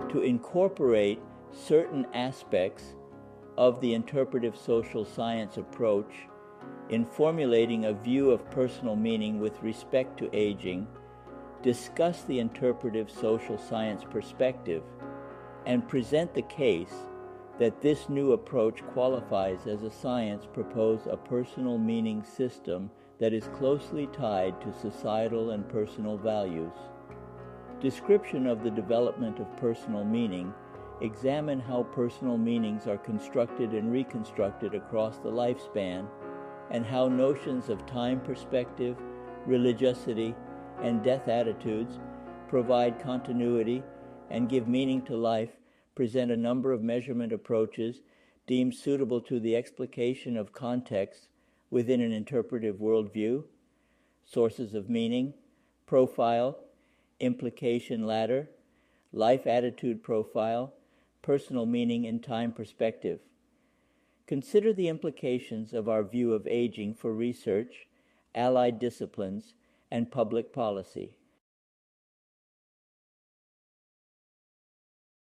to incorporate certain aspects of the interpretive social science approach in formulating a view of personal meaning with respect to aging, discuss the interpretive social science perspective, and present the case that this new approach qualifies as a science propose a personal meaning system that is closely tied to societal and personal values. Description of the development of personal meaning examine how personal meanings are constructed and reconstructed across the lifespan, and how notions of time perspective, religiosity, and death attitudes provide continuity and give meaning to life, present a number of measurement approaches deemed suitable to the explication of context within an interpretive worldview, sources of meaning, profile, implication ladder, life attitude profile, personal meaning in time perspective. Consider the implications of our view of aging for research, allied disciplines, and public policy.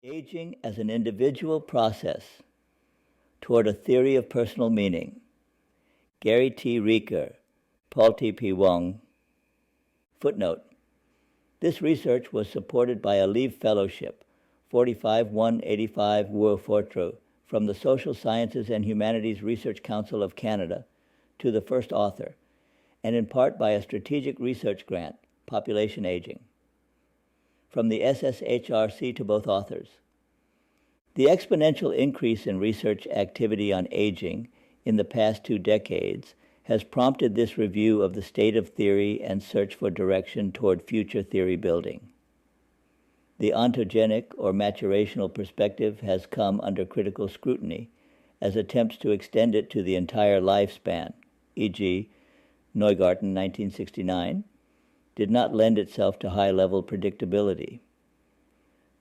Aging as an individual process toward a theory of personal meaning. Gary T. Reker, Paul T. P. Wong. Footnote: this research was supported by a Leave Fellowship, 45-185 Wuofortro, from the Social Sciences and Humanities Research Council of Canada to the first author, and in part by a strategic research grant, Population Aging, from the SSHRC to both authors. The exponential increase in research activity on aging in the past 2 decades has prompted this review of the state of theory and search for direction toward future theory building. The ontogenic or maturational perspective has come under critical scrutiny as attempts to extend it to the entire lifespan, e.g., Neugarten, 1969, did not lend itself to high-level predictability.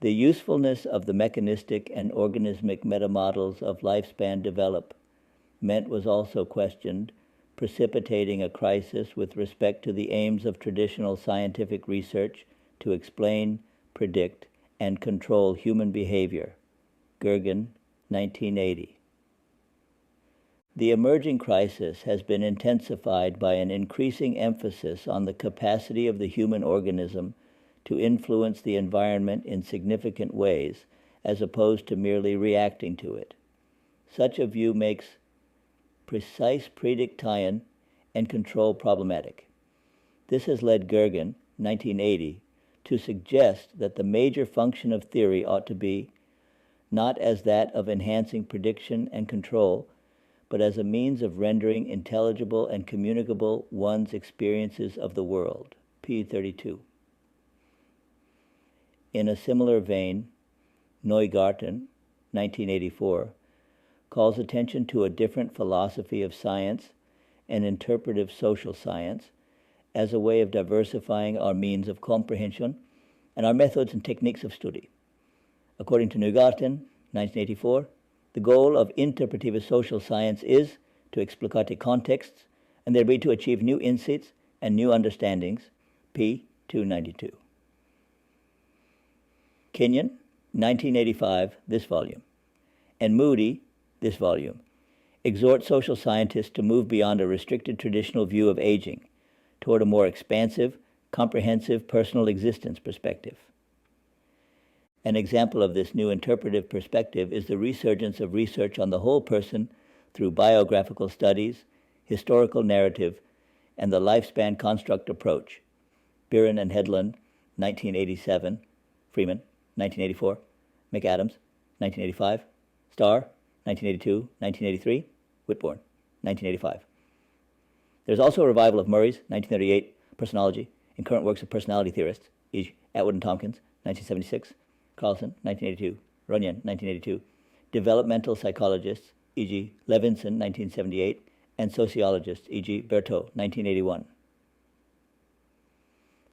The usefulness of the mechanistic and organismic metamodels of lifespan development was also questioned, precipitating a crisis with respect to the aims of traditional scientific research to explain, predict, and control human behavior. Gergen, 1980. The emerging crisis has been intensified by an increasing emphasis on the capacity of the human organism to influence the environment in significant ways, as opposed to merely reacting to it. Such a view makes precise prediction and control problematic. This has led Gergen, 1980, to suggest that the major function of theory ought to be not as that of enhancing prediction and control, but as a means of rendering intelligible and communicable one's experiences of the world. p. 32. In a similar vein, Neugarten, 1984, calls attention to a different philosophy of science and interpretive social science as a way of diversifying our means of comprehension and our methods and techniques of study. According to Neugarten, 1984, the goal of interpretive social science is to explicate contexts and thereby to achieve new insights and new understandings. p. 292. Kenyon, 1985, this volume, and Moody, this volume, exhort social scientists to move beyond a restricted traditional view of aging toward a more expansive, comprehensive personal existence perspective. An example of this new interpretive perspective is the resurgence of research on the whole person through biographical studies, historical narrative, and the lifespan construct approach. Biren and Hedlund, 1987, Freeman, 1984, McAdams, 1985, Starr, 1982, 1983, Whitbourne, 1985. There's also a revival of Murray's 1938 personology in current works of personality theorists, e.g. Atwood and Tompkins, 1976, Carlson, 1982, Runyon, 1982, developmental psychologists, e.g. Levinson, 1978, and sociologists, e.g. Berthaud, 1981.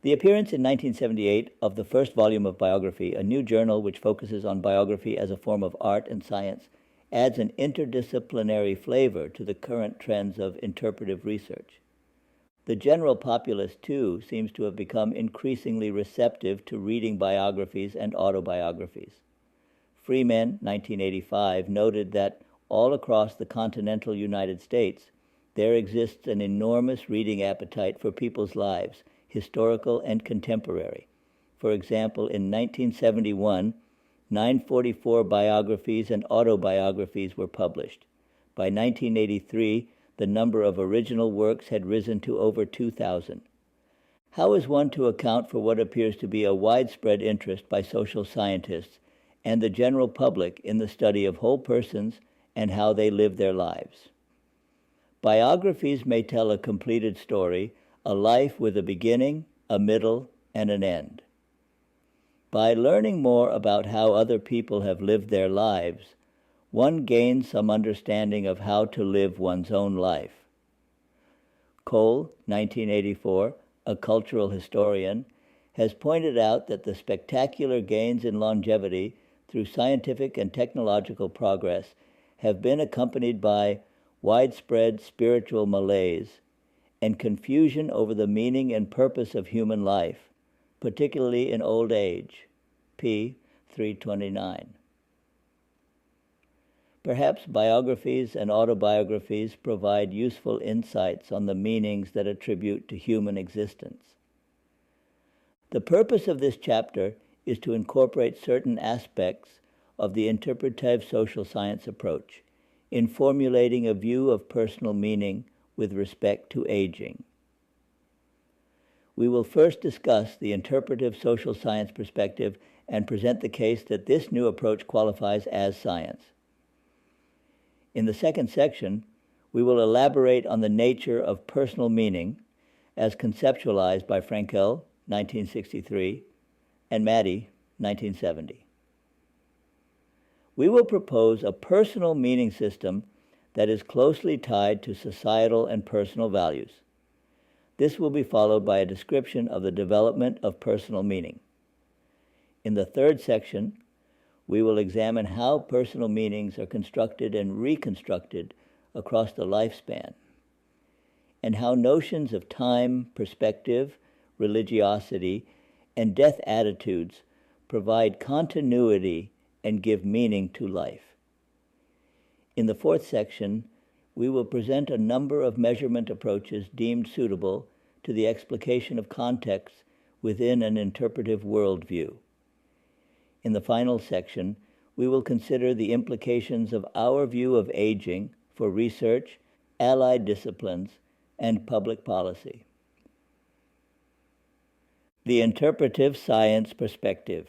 The appearance in 1978 of the first volume of Biography, a new journal which focuses on biography as a form of art and science, adds an interdisciplinary flavor to the current trends of interpretive research. The general populace, too, seems to have become increasingly receptive to reading biographies and autobiographies. Freeman, 1985, noted that all across the continental United States, there exists an enormous reading appetite for people's lives, historical and contemporary. For example, in 1971, 944 biographies and autobiographies were published. By 1983, the number of original works had risen to over 2,000. How is one to account for what appears to be a widespread interest by social scientists and the general public in the study of whole persons and how they live their lives? Biographies may tell a completed story, a life with a beginning, a middle, and an end. By learning more about how other people have lived their lives, one gains some understanding of how to live one's own life. Cole, 1984, a cultural historian, has pointed out that the spectacular gains in longevity through scientific and technological progress have been accompanied by widespread spiritual malaise and confusion over the meaning and purpose of human life, particularly in old age, p. 329. Perhaps biographies and autobiographies provide useful insights on the meanings that attribute to human existence. The purpose of this chapter is to incorporate certain aspects of the interpretive social science approach in formulating a view of personal meaning with respect to aging. We will first discuss the interpretive social science perspective and present the case that this new approach qualifies as science. In the second section, we will elaborate on the nature of personal meaning as conceptualized by Frankl, 1963, and Maddie, 1970. We will propose a personal meaning system that is closely tied to societal and personal values. This will be followed by a description of the development of personal meaning. In the third section, we will examine how personal meanings are constructed and reconstructed across the lifespan, and how notions of time, perspective, religiosity, and death attitudes provide continuity and give meaning to life. In the fourth section, we will present a number of measurement approaches deemed suitable to the explication of context within an interpretive worldview. In the final section, we will consider the implications of our view of aging for research, allied disciplines, and public policy. The interpretive science perspective.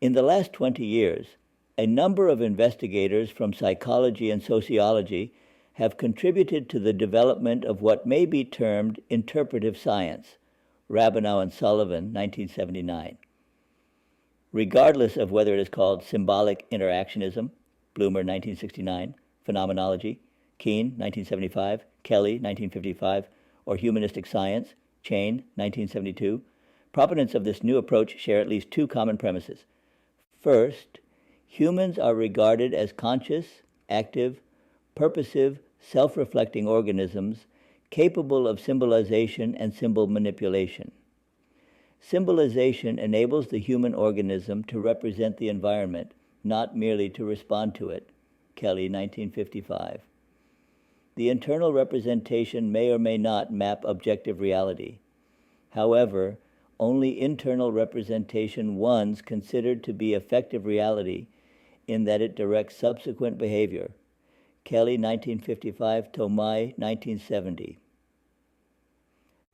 In the last 20 years, a number of investigators from psychology and sociology have contributed to the development of what may be termed interpretive science, Rabinow and Sullivan, 1979. Regardless of whether it is called symbolic interactionism, Bloomer, 1969, phenomenology, Keene, 1975, Kelly, 1955, or humanistic science, Chain, 1972, proponents of this new approach share at least two common premises. First, humans are regarded as conscious, active, purposive, self-reflecting organisms capable of symbolization and symbol manipulation. Symbolization enables the human organism to represent the environment, not merely to respond to it. Kelly, 1955. The internal representation may or may not map objective reality. However, only internal representation one's considered to be effective reality in that it directs subsequent behavior. Kelly, 1955, Tomai, 1970.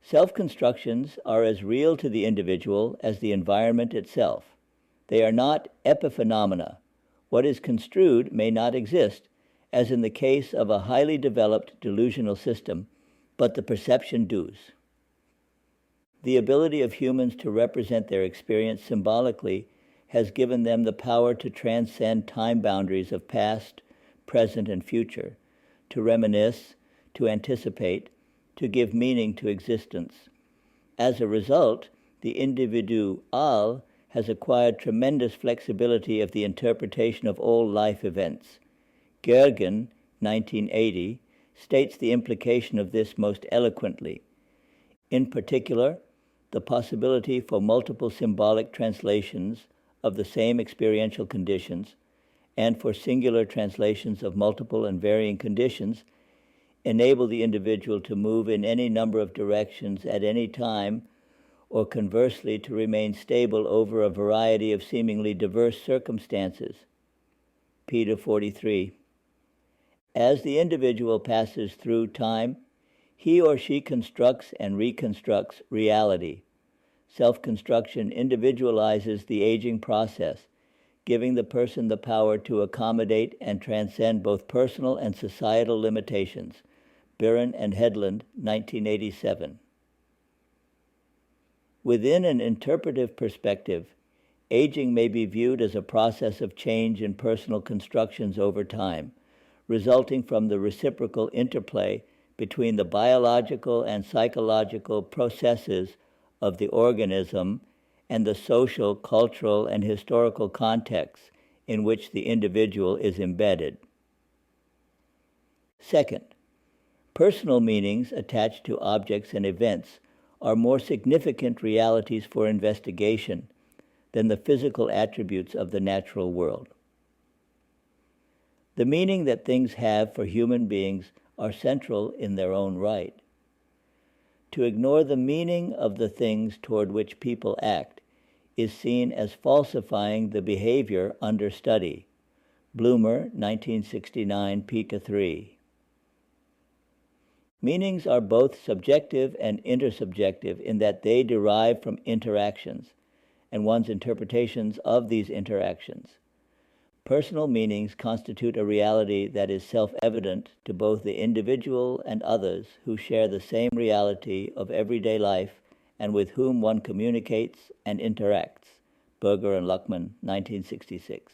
Self-constructions are as real to the individual as the environment itself. They are not epiphenomena. What is construed may not exist, as in the case of a highly developed delusional system, but the perception does. The ability of humans to represent their experience symbolically has given them the power to transcend time boundaries of past, present, and future, to reminisce, to anticipate, to give meaning to existence. As a result, the individual has acquired tremendous flexibility of the interpretation of all life events. Gergen, 1980, states the implication of this most eloquently. In particular, the possibility for multiple symbolic translations of the same experiential conditions, and for singular translations of multiple and varying conditions, enable the individual to move in any number of directions at any time, or conversely to remain stable over a variety of seemingly diverse circumstances. Peter 43. As the individual passes through time, he or she constructs and reconstructs reality. Self-construction individualizes the aging process, giving the person the power to accommodate and transcend both personal and societal limitations. Buren and Headland, 1987. Within an interpretive perspective, aging may be viewed as a process of change in personal constructions over time, resulting from the reciprocal interplay between the biological and psychological processes of the organism and the social, cultural, and historical contexts in which the individual is embedded. Second, personal meanings attached to objects and events are more significant realities for investigation than the physical attributes of the natural world. The meaning that things have for human beings are central in their own right. To ignore the meaning of the things toward which people act is seen as falsifying the behavior under study. Bloomer, 1969, Pika 3. Meanings are both subjective and intersubjective in that they derive from interactions and one's interpretations of these interactions. Personal meanings constitute a reality that is self-evident to both the individual and others who share the same reality of everyday life and with whom one communicates and interacts. Berger and Luckman, 1966.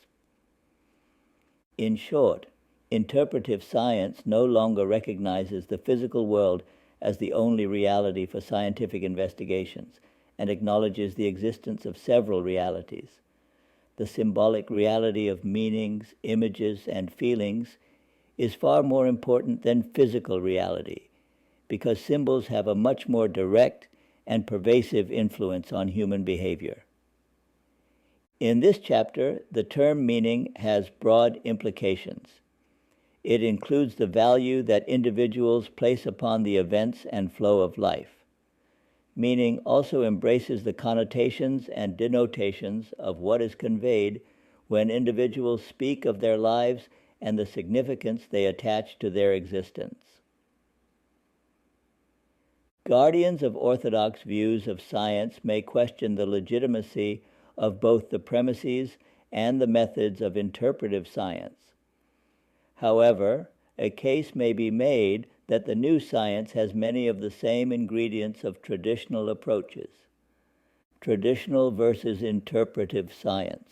In short, interpretive science no longer recognizes the physical world as the only reality for scientific investigations and acknowledges the existence of several realities. The symbolic reality of meanings, images, and feelings is far more important than physical reality, because symbols have a much more direct and pervasive influence on human behavior. In this chapter, the term meaning has broad implications. It includes the value that individuals place upon the events and flow of life. Meaning also embraces the connotations and denotations of what is conveyed when individuals speak of their lives and the significance they attach to their existence. Guardians of orthodox views of science may question the legitimacy of both the premises and the methods of interpretive science. However, a case may be made that the new science has many of the same ingredients of traditional approaches. Traditional versus interpretive science.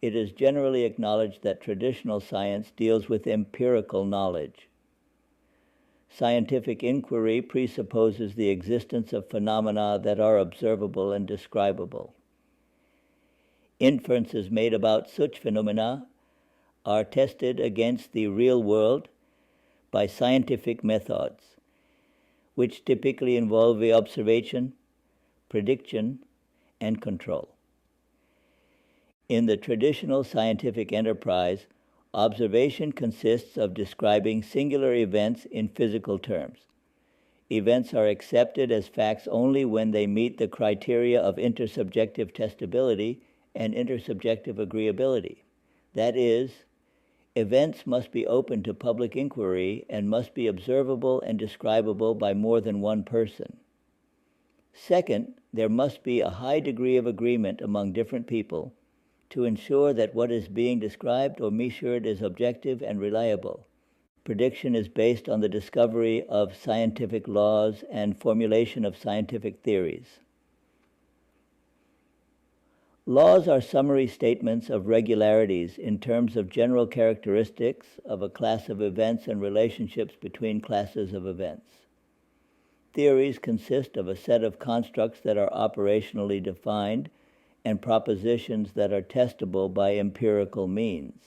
It is generally acknowledged that traditional science deals with empirical knowledge. Scientific inquiry presupposes the existence of phenomena that are observable and describable. Inferences made about such phenomena are tested against the real world by scientific methods, which typically involve observation, prediction, and control. In the traditional scientific enterprise, observation consists of describing singular events in physical terms. Events are accepted as facts only when they meet the criteria of intersubjective testability and intersubjective agreeability. That is, events must be open to public inquiry and must be observable and describable by more than one person. Second, there must be a high degree of agreement among different people to ensure that what is being described or measured is objective and reliable. Prediction is based on the discovery of scientific laws and formulation of scientific theories. Laws are summary statements of regularities in terms of general characteristics of a class of events and relationships between classes of events. Theories consist of a set of constructs that are operationally defined and propositions that are testable by empirical means.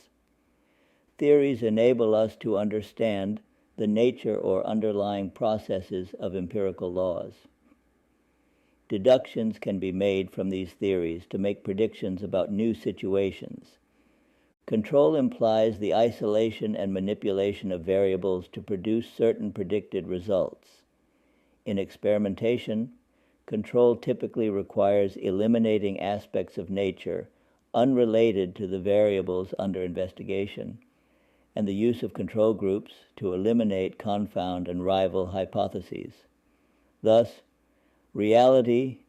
Theories enable us to understand the nature or underlying processes of empirical laws. deductions can be made from these theories to make predictions about new situations. Control implies the isolation and manipulation of variables to produce certain predicted results. In experimentation, control typically requires eliminating aspects of nature unrelated to the variables under investigation, and the use of control groups to eliminate confound and rival hypotheses. Thus, reality,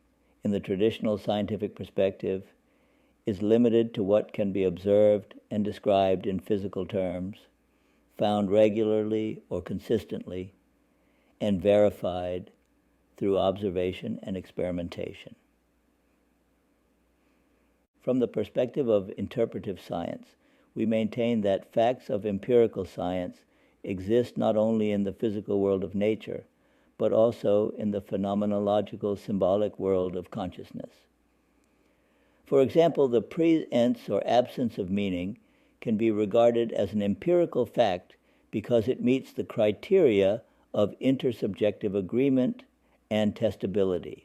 in the traditional scientific perspective, is limited to what can be observed and described in physical terms, found regularly or consistently, and verified through observation and experimentation. From the perspective of interpretive science, we maintain that facts of empirical science exist not only in the physical world of nature, but also in the phenomenological symbolic world of consciousness. For example, the presence or absence of meaning can be regarded as an empirical fact because it meets the criteria of intersubjective agreement and testability.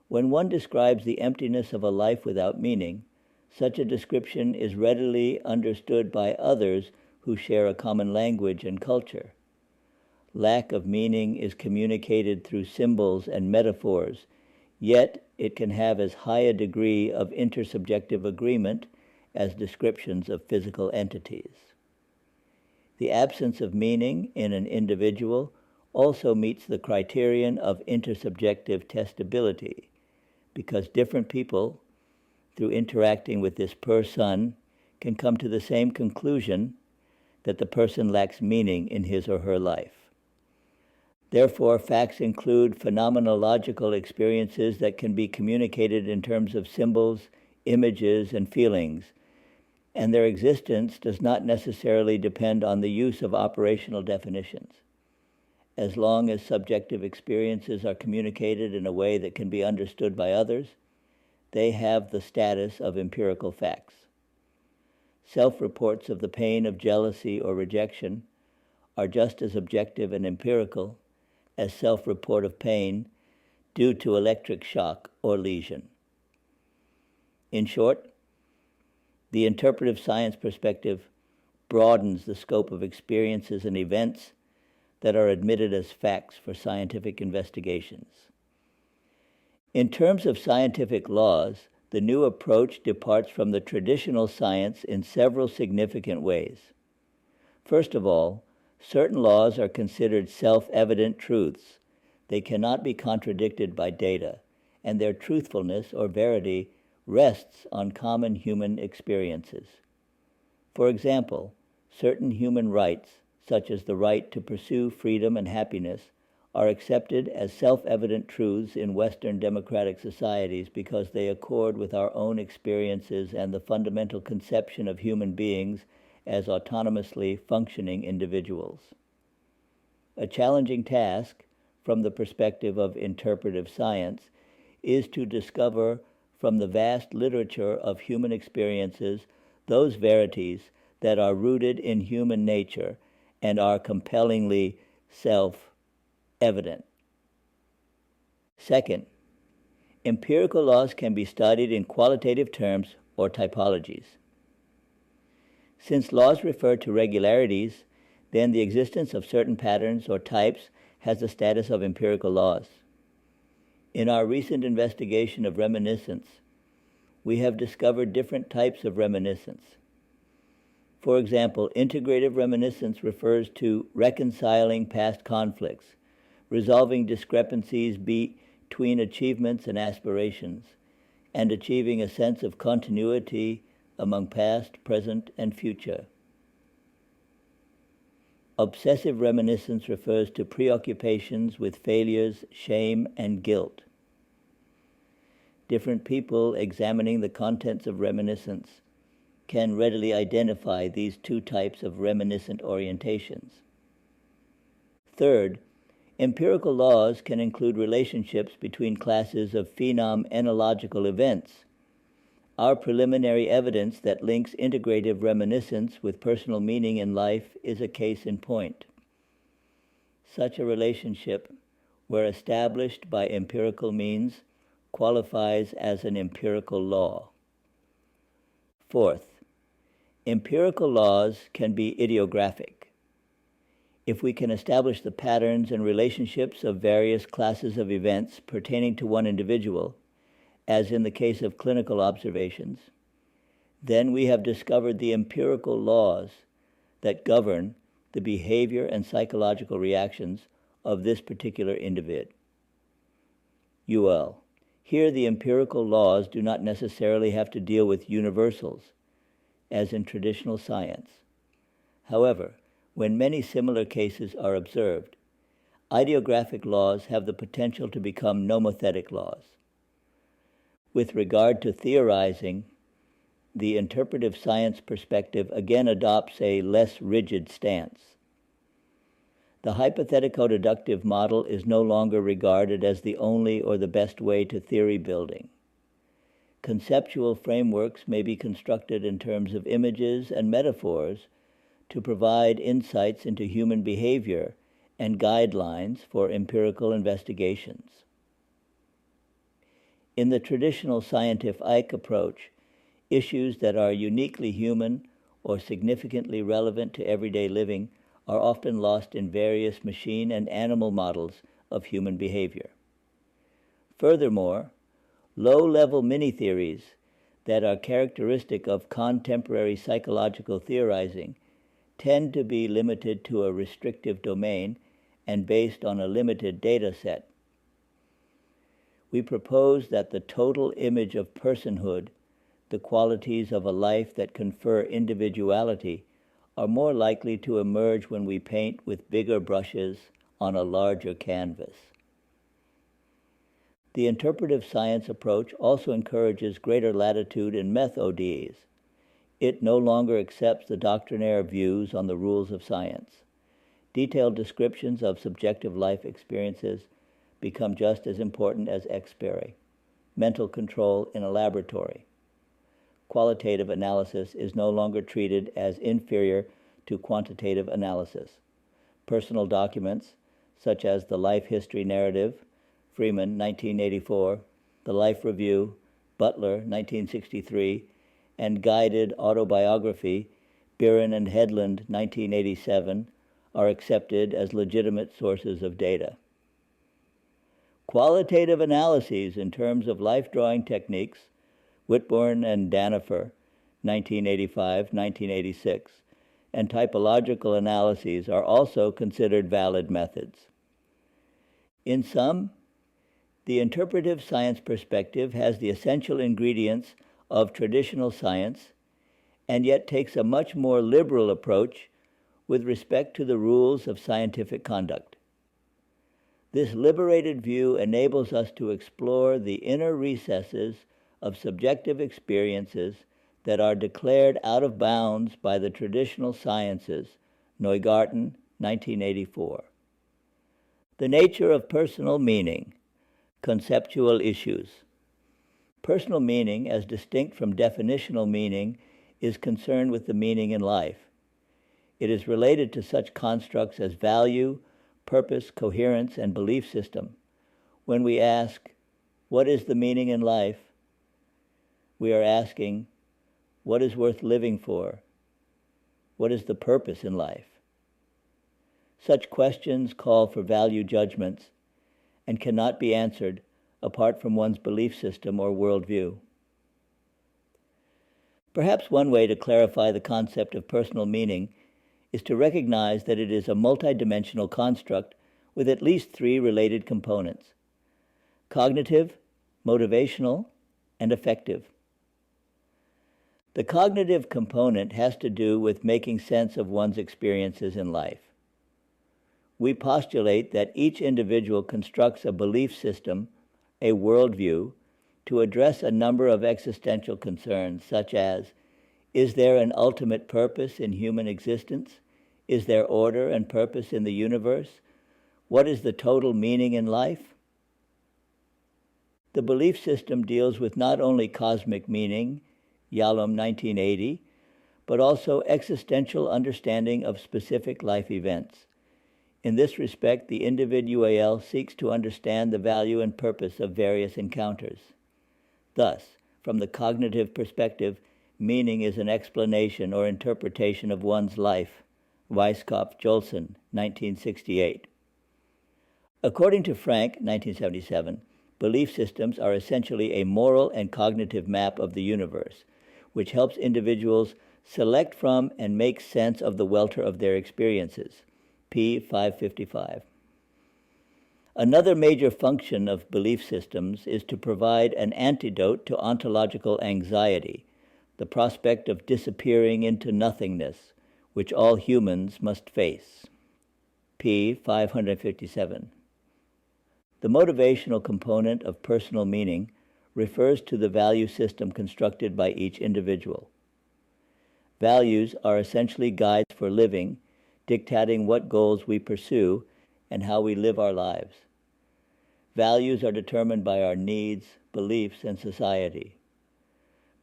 When one describes the emptiness of a life without meaning, such a description is readily understood by others who share a common language and culture. Lack of meaning is communicated through symbols and metaphors, yet it can have as high a degree of intersubjective agreement as descriptions of physical entities. The absence of meaning in an individual also meets the criterion of intersubjective testability, because different people, through interacting with this person, can come to the same conclusion that the person lacks meaning in his or her life. Therefore, facts include phenomenological experiences that can be communicated in terms of symbols, images, and feelings, and their existence does not necessarily depend on the use of operational definitions. As long as subjective experiences are communicated in a way that can be understood by others, they have the status of empirical facts. Self-reports of the pain of jealousy or rejection are just as objective and empirical as self-report of pain due to electric shock or lesion. In short, the interpretive science perspective broadens the scope of experiences and events that are admitted as facts for scientific investigations. In terms of scientific laws, the new approach departs from the traditional science in several significant ways. First of all, certain laws are considered self-evident truths. They cannot be contradicted by data, and their truthfulness or verity rests on common human experiences. For example, certain human rights, such as the right to pursue freedom and happiness, are accepted as self-evident truths in Western democratic societies because they accord with our own experiences and the fundamental conception of human beings as autonomously functioning individuals. A challenging task, from the perspective of interpretive science, is to discover from the vast literature of human experiences those verities that are rooted in human nature and are compellingly self-evident. Second, empirical laws can be studied in qualitative terms or typologies. Since laws refer to regularities, then the existence of certain patterns or types has the status of empirical laws. In our recent investigation of reminiscence, we have discovered different types of reminiscence. For example, integrative reminiscence refers to reconciling past conflicts, resolving discrepancies between achievements and aspirations, and achieving a sense of continuity among past, present, and future. Obsessive reminiscence refers to preoccupations with failures, shame, and guilt. Different people examining the contents of reminiscence can readily identify these two types of reminiscent orientations. Third, empirical laws can include relationships between classes of phenomenological events. Our preliminary evidence that links integrative reminiscence with personal meaning in life is a case in point. Such a relationship where established by empirical means, qualifies as an empirical law. Fourth, empirical laws can be ideographic. If we can establish the patterns and relationships of various classes of events pertaining to one individual, as in the case of clinical observations, then we have discovered the empirical laws that govern the behavior and psychological reactions of this particular individ. UL. Here the empirical laws do not necessarily have to deal with universals, as in traditional science. However, when many similar cases are observed, ideographic laws have the potential to become nomothetic laws. With regard to theorizing, the interpretive science perspective again adopts a less rigid stance. The hypothetico-deductive model is no longer regarded as the only or the best way to theory building. Conceptual frameworks may be constructed in terms of images and metaphors to provide insights into human behavior and guidelines for empirical investigations. In the traditional scientific approach, issues that are uniquely human or significantly relevant to everyday living are often lost in various machine and animal models of human behavior. Furthermore, low-level mini-theories that are characteristic of contemporary psychological theorizing tend to be limited to a restrictive domain and based on a limited data set. We propose that the total image of personhood, the qualities of a life that confer individuality, are more likely to emerge when we paint with bigger brushes on a larger canvas. The interpretive science approach also encourages greater latitude in methodes. It no longer accepts the doctrinaire views on the rules of science. Detailed descriptions of subjective life experiences become just as important as experi, mental control in a laboratory. Qualitative analysis is no longer treated as inferior to quantitative analysis. Personal documents, such as the Life History Narrative, Freeman, 1984, the Life Review, Butler, 1963, and Guided Autobiography, Biren and Headland, 1987, are accepted as legitimate sources of data. Qualitative analyses in terms of life-drawing techniques, Whitbourne and Danifer, 1985-1986, and typological analyses are also considered valid methods. In sum, the interpretive science perspective has the essential ingredients of traditional science and yet takes a much more liberal approach with respect to the rules of scientific conduct. This liberated view enables us to explore the inner recesses of subjective experiences that are declared out of bounds by the traditional sciences, Neugarten, 1984. The nature of personal meaning, conceptual issues. Personal meaning, as distinct from definitional meaning, is concerned with the meaning in life. It is related to such constructs as value, purpose, coherence, and belief system. When we ask, what is the meaning in life? We are asking, what is worth living for? What is the purpose in life? Such questions call for value judgments and cannot be answered apart from one's belief system or worldview. Perhaps one way to clarify the concept of personal meaning is to recognize that it is a multidimensional construct with at least three related components: cognitive, motivational, and affective. The cognitive component has to do with making sense of one's experiences in life. We postulate that each individual constructs a belief system, a worldview, to address a number of existential concerns, such as, is there an ultimate purpose in human existence? Is there order and purpose in the universe? What is the total meaning in life? The belief system deals with not only cosmic meaning, Yalom, 1980, but also existential understanding of specific life events. In this respect, the individual seeks to understand the value and purpose of various encounters. Thus, from the cognitive perspective, meaning is an explanation or interpretation of one's life. Weisskopf-Jolson, 1968. According to Frank, 1977, belief systems are essentially a moral and cognitive map of the universe, which helps individuals select from and make sense of the welter of their experiences. p. 555. Another major function of belief systems is to provide an antidote to ontological anxiety, the prospect of disappearing into nothingness, which all humans must face. p. 557. The motivational component of personal meaning refers to the value system constructed by each individual. Values are essentially guides for living, dictating what goals we pursue and how we live our lives. Values are determined by our needs, beliefs, and society.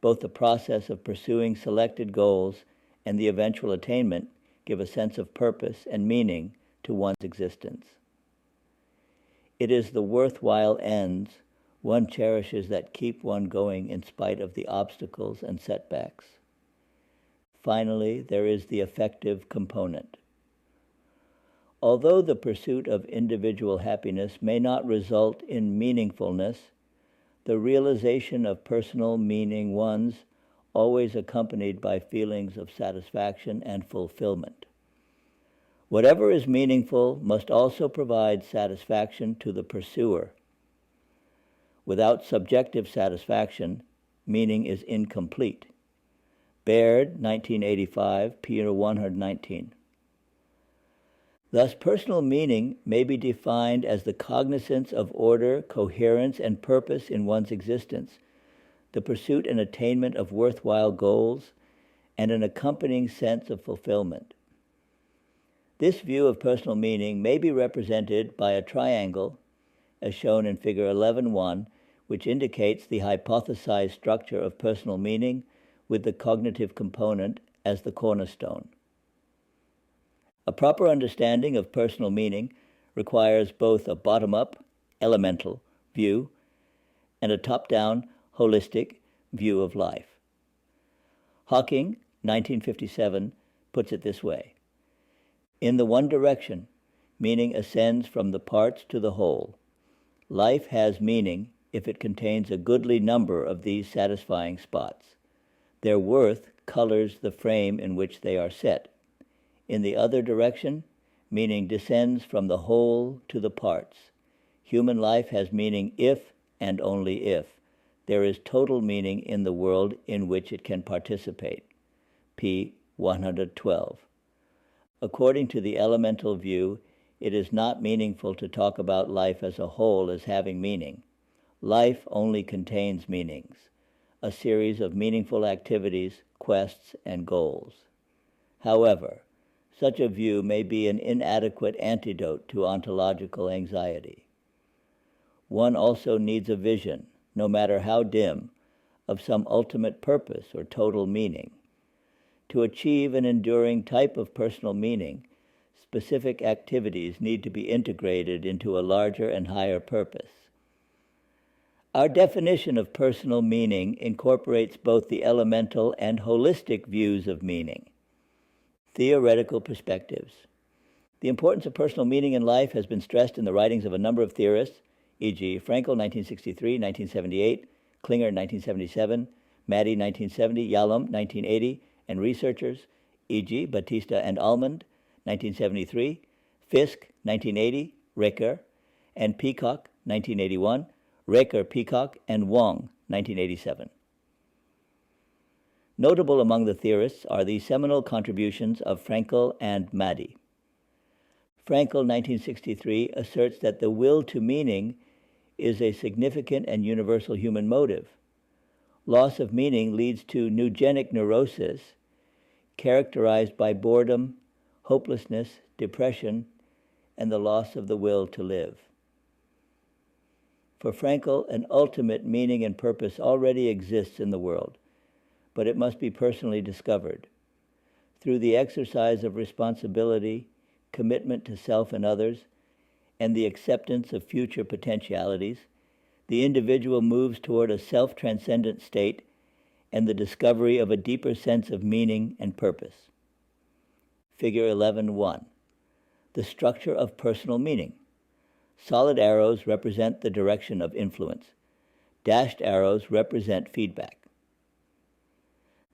Both the process of pursuing selected goals and the eventual attainment give a sense of purpose and meaning to one's existence. It is the worthwhile ends one cherishes that keep one going in spite of the obstacles and setbacks. Finally, there is the affective component. Although the pursuit of individual happiness may not result in meaningfulness, the realization of personal meaning one's always accompanied by feelings of satisfaction and fulfillment. Whatever is meaningful must also provide satisfaction to the pursuer. Without subjective satisfaction, meaning is incomplete. Baird, 1985, p. 119. Thus, personal meaning may be defined as the cognizance of order, coherence, and purpose in one's existence, the pursuit and attainment of worthwhile goals, and an accompanying sense of fulfillment. This view of personal meaning may be represented by a triangle, as shown in Figure 11.1, which indicates the hypothesized structure of personal meaning with the cognitive component as the cornerstone. A proper understanding of personal meaning requires both a bottom-up, elemental view and a top-down, holistic view of life. Hawking, 1957, puts it this way: in the one direction, meaning ascends from the parts to the whole. Life has meaning if it contains a goodly number of these satisfying spots. Their worth colors the frame in which they are set. In the other direction, meaning descends from the whole to the parts. Human life has meaning if and only if there is total meaning in the world in which it can participate. p. 112. According to the elemental view, it is not meaningful to talk about life as a whole as having meaning. Life only contains meanings, a series of meaningful activities, quests, and goals. However, such a view may be an inadequate antidote to ontological anxiety. One also needs a vision, no matter how dim, of some ultimate purpose or total meaning. To achieve an enduring type of personal meaning, specific activities need to be integrated into a larger and higher purpose. Our definition of personal meaning incorporates both the elemental and holistic views of meaning. Theoretical perspectives. The importance of personal meaning in life has been stressed in the writings of a number of theorists, e.g. Frankl, 1963, 1978, Klinger, 1977, Maddy, 1970, Yalom, 1980, and researchers, e.g. Batista and Almond, 1973, Fisk, 1980, Reker, and Peacock, 1981, Reker, Peacock, and Wong, 1987. Notable among the theorists are the seminal contributions of Frankl and Maddy. Frankl, 1963, asserts that the will to meaning is a significant and universal human motive. Loss of meaning leads to neugenic neurosis, characterized by boredom, hopelessness, depression, and the loss of the will to live. For Frankl, an ultimate meaning and purpose already exists in the world, but it must be personally discovered. Through the exercise of responsibility, commitment to self and others, and the acceptance of future potentialities, the individual moves toward a self-transcendent state and the discovery of a deeper sense of meaning and purpose. Figure 11.1. The structure of personal meaning. Solid arrows represent the direction of influence. Dashed arrows represent feedback.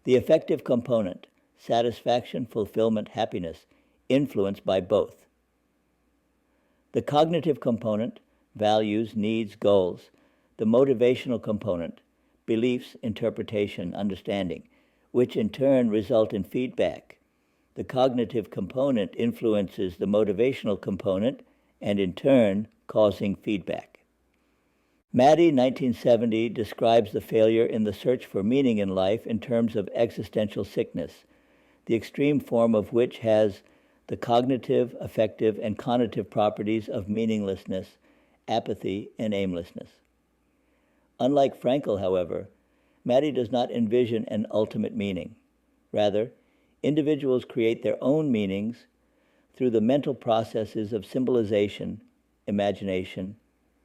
The affective component, satisfaction, fulfillment, happiness, influenced by both. The cognitive component, values, needs, goals. The motivational component, beliefs, interpretation, understanding, which in turn result in feedback. The cognitive component influences the motivational component and in turn causing feedback. Maddie, 1970, describes the failure in the search for meaning in life in terms of existential sickness, the extreme form of which has the cognitive, affective, and conative properties of meaninglessness, apathy, and aimlessness. Unlike Frankl, however, Maddie does not envision an ultimate meaning. Rather, individuals create their own meanings through the mental processes of symbolization, imagination,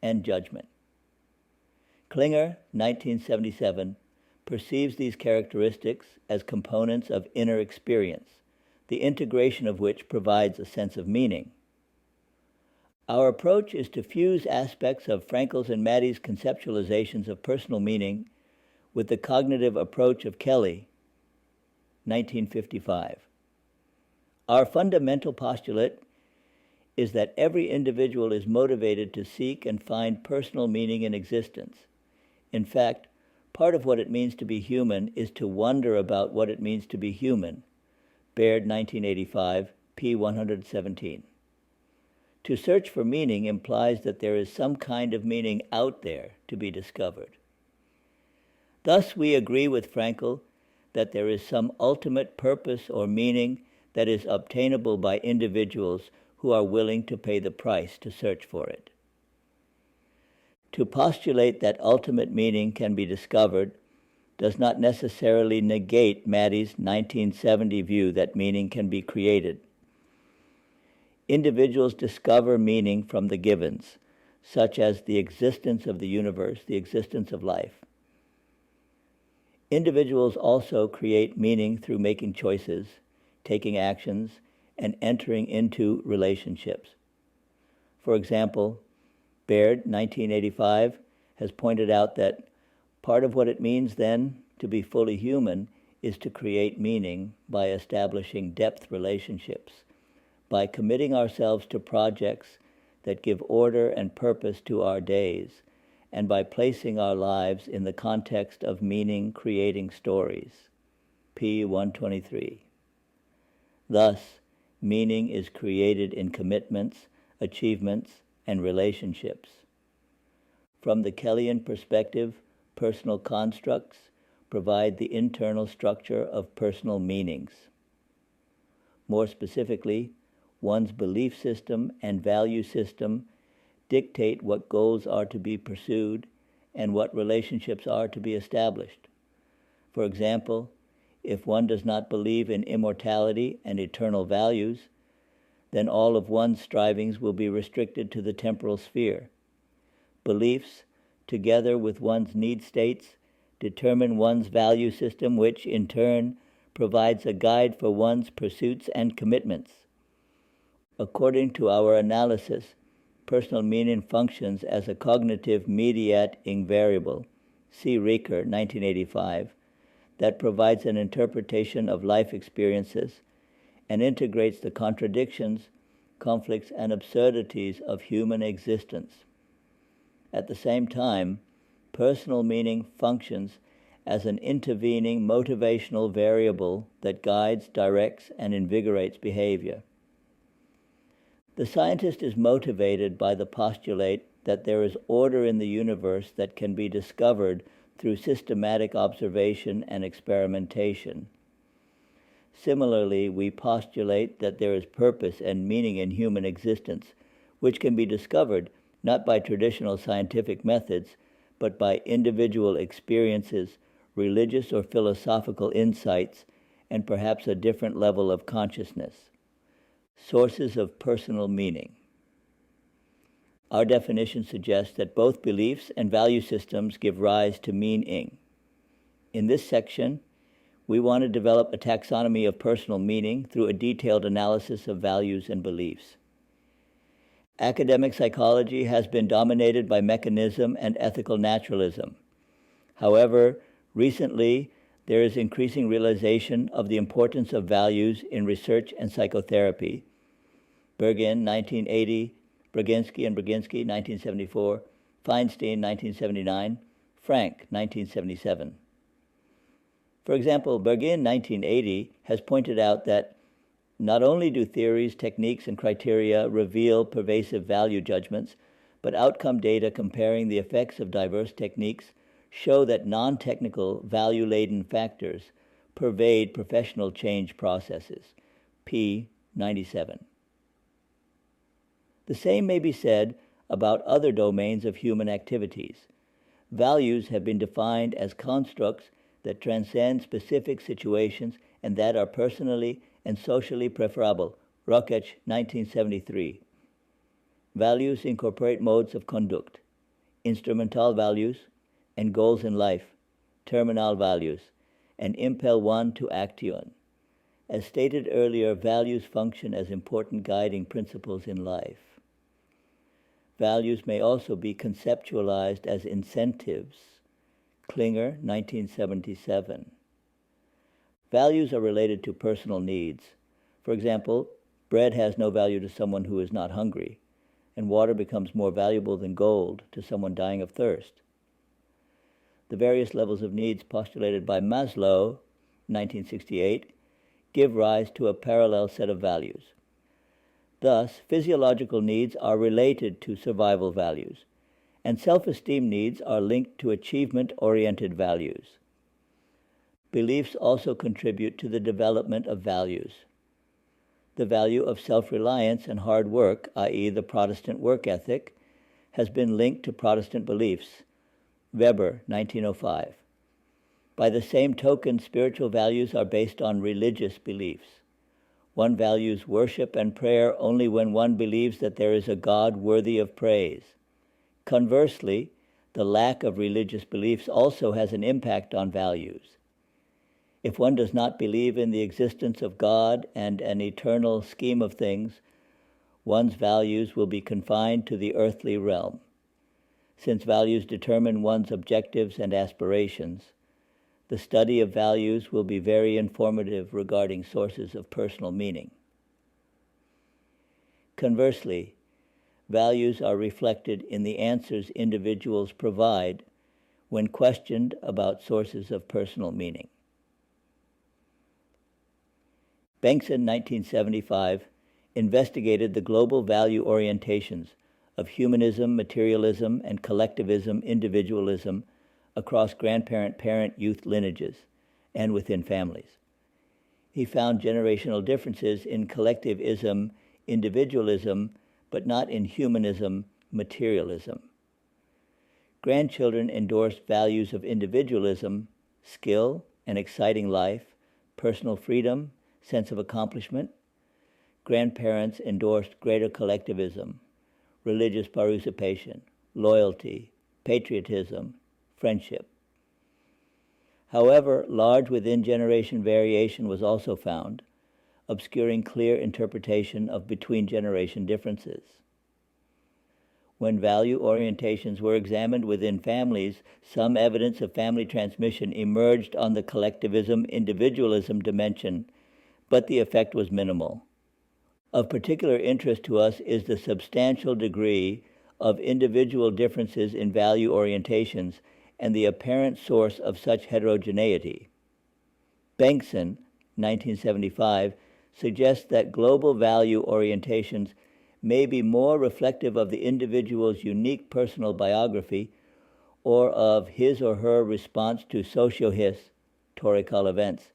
and judgment. Klinger, 1977, perceives these characteristics as components of inner experience, the integration of which provides a sense of meaning. Our approach is to fuse aspects of Frankl's and Maddie's conceptualizations of personal meaning with the cognitive approach of Kelly, 1955. Our fundamental postulate is that every individual is motivated to seek and find personal meaning in existence. In fact, part of what it means to be human is to wonder about what it means to be human. Baird, 1985, p. 117. To search for meaning implies that there is some kind of meaning out there to be discovered. Thus, we agree with Frankl that there is some ultimate purpose or meaning that is obtainable by individuals who are willing to pay the price to search for it. To postulate that ultimate meaning can be discovered does not necessarily negate Maddie's 1970 view that meaning can be created. Individuals discover meaning from the givens, such as the existence of the universe, the existence of life. Individuals also create meaning through making choices, taking actions, and entering into relationships. For example, Baird, 1985, has pointed out that part of what it means then to be fully human is to create meaning by establishing depth relationships, by committing ourselves to projects that give order and purpose to our days, and by placing our lives in the context of meaning-creating stories. p. 123. Thus, meaning is created in commitments, achievements, and relationships. From the Kellian perspective, personal constructs provide the internal structure of personal meanings. More specifically, one's belief system and value system dictate what goals are to be pursued and what relationships are to be established. For example, if one does not believe in immortality and eternal values, then all of one's strivings will be restricted to the temporal sphere. Beliefs, together with one's need states, determine one's value system, which in turn provides a guide for one's pursuits and commitments. According to our analysis, personal meaning functions as a cognitive mediating variable, see Reker, 1985, that provides an interpretation of life experiences and integrates the contradictions, conflicts, and absurdities of human existence. At the same time, personal meaning functions as an intervening motivational variable that guides, directs, and invigorates behavior. The scientist is motivated by the postulate that there is order in the universe that can be discovered through systematic observation and experimentation. Similarly, we postulate that there is purpose and meaning in human existence, which can be discovered not by traditional scientific methods, but by individual experiences, religious or philosophical insights, and perhaps a different level of consciousness. Sources of personal meaning. Our definition suggests that both beliefs and value systems give rise to meaning. In this section, we want to develop a taxonomy of personal meaning through a detailed analysis of values and beliefs. Academic psychology has been dominated by mechanism and ethical naturalism. However, recently, there is increasing realization of the importance of values in research and psychotherapy. Bergin, 1980, Braginsky and Braginsky, 1974, Feinstein, 1979, Frank, 1977. For example, Bergin, 1980, has pointed out that not only do theories, techniques, and criteria reveal pervasive value judgments, but outcome data comparing the effects of diverse techniques show that non-technical, value-laden factors pervade professional change processes. P. 97. The same may be said about other domains of human activities. Values have been defined as constructs that transcend specific situations and that are personally and socially preferable. Reker, 1973. Values incorporate modes of conduct, instrumental values, and goals in life, terminal values, and impel one to action. As stated earlier, values function as important guiding principles in life. Values may also be conceptualized as incentives. Klinger, 1977. Values are related to personal needs. For example, bread has no value to someone who is not hungry, and water becomes more valuable than gold to someone dying of thirst. The various levels of needs postulated by Maslow, 1968, give rise to a parallel set of values. Thus, physiological needs are related to survival values, and self-esteem needs are linked to achievement-oriented values. Beliefs also contribute to the development of values. The value of self-reliance and hard work, i.e. the Protestant work ethic, has been linked to Protestant beliefs. Weber, 1905. By the same token, spiritual values are based on religious beliefs. One values worship and prayer only when one believes that there is a God worthy of praise. Conversely, the lack of religious beliefs also has an impact on values. If one does not believe in the existence of God and an eternal scheme of things, one's values will be confined to the earthly realm. Since values determine one's objectives and aspirations, the study of values will be very informative regarding sources of personal meaning. Conversely, values are reflected in the answers individuals provide when questioned about sources of personal meaning. Bengtson, 1975, investigated the global value orientations of humanism, materialism, and collectivism, individualism across grandparent, parent, youth lineages and within families. He found generational differences in collectivism, individualism, but not in humanism, materialism. Grandchildren endorsed values of individualism, skill, an exciting life, personal freedom, sense of accomplishment. Grandparents endorsed greater collectivism, religious participation, loyalty, patriotism, friendship. However, large within-generation variation was also found, obscuring clear interpretation of between-generation differences. When value orientations were examined within families, some evidence of family transmission emerged on the collectivism-individualism dimension, but the effect was minimal. Of particular interest to us is the substantial degree of individual differences in value orientations and the apparent source of such heterogeneity. Bengtson, 1975, suggests that global value orientations may be more reflective of the individual's unique personal biography or of his or her response to socio-historical events